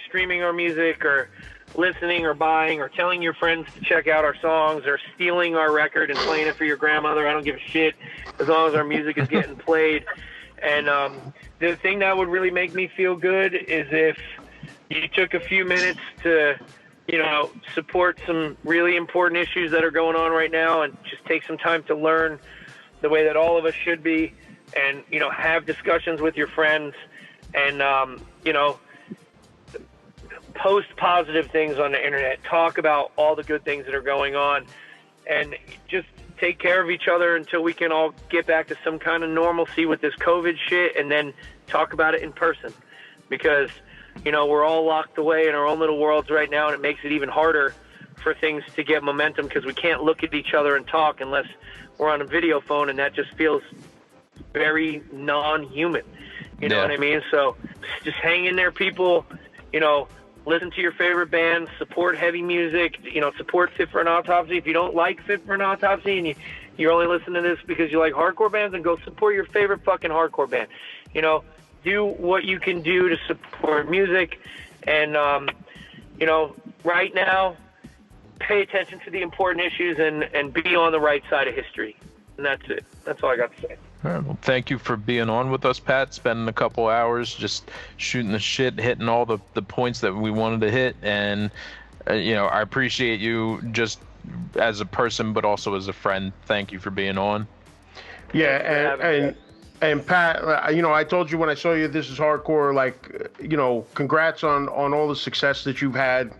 streaming our music or listening or buying or telling your friends to check out our songs or stealing our record and playing it for your grandmother. I don't give a shit as long as our music is getting played. And the thing that would really make me feel good is if you took a few minutes to, support some really important issues that are going on right now and just take some time to learn the way that all of us should be and, have discussions with your friends and, post positive things on the internet, talk about all the good things that are going on, and just take care of each other until we can all get back to some kind of normalcy with this COVID shit, and then talk about it in person. Because, we're all locked away in our own little worlds right now, and it makes it even harder for things to get momentum because we can't look at each other and talk unless we're on a video phone, and that just feels very non-human. You know what I mean? So just hang in there, people. Listen to your favorite bands, support heavy music, support Fit for an Autopsy. If you don't like Fit for an Autopsy and you're only listening to this because you like hardcore bands, then go support your favorite fucking hardcore band. Do what you can do to support music. And, right now, pay attention to the important issues and be on the right side of history. And that's it. That's all I got to say. All right, well, thank you for being on with us, Pat, spending a couple hours just shooting the shit, hitting all the points that we wanted to hit. And, I appreciate you just as a person, but also as a friend. Thank you for being on. Yeah, and Pat, I told you when I saw you, This Is Hardcore, congrats on all the success that you've had,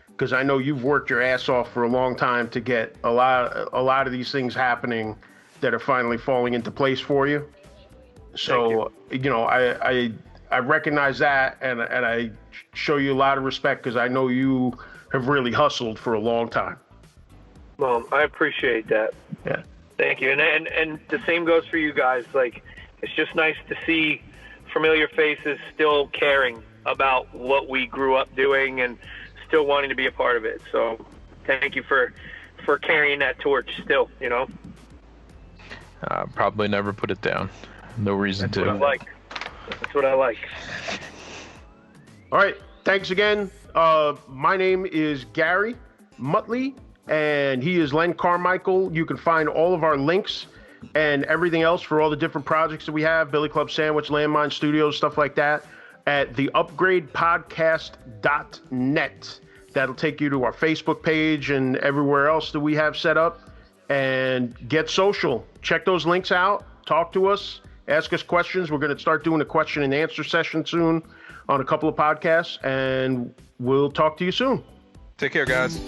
because I know you've worked your ass off for a long time to get a lot of these things happening that are finally falling into place for you. So, I recognize that and I show you a lot of respect because I know you have really hustled for a long time. Well, I appreciate that. Yeah. Thank you. And the same goes for you guys. It's just nice to see familiar faces still caring about what we grew up doing and still wanting to be a part of it. So thank you for carrying that torch still, Probably never put it down. No reason to. That's what I like. All right. Thanks again. My name is Gary Muttley, and he is Len Carmichael. You can find all of our links and everything else for all the different projects that we have, Billy Club Sandwich, Landmine Studios, stuff like that, at theupgradepodcast.net. That'll take you to our Facebook page and everywhere else that we have set up. And get social. Check those links out. Talk to us. Ask us questions. We're going to start doing a question and answer session soon on a couple of podcasts, and we'll talk to you soon. Take care, guys.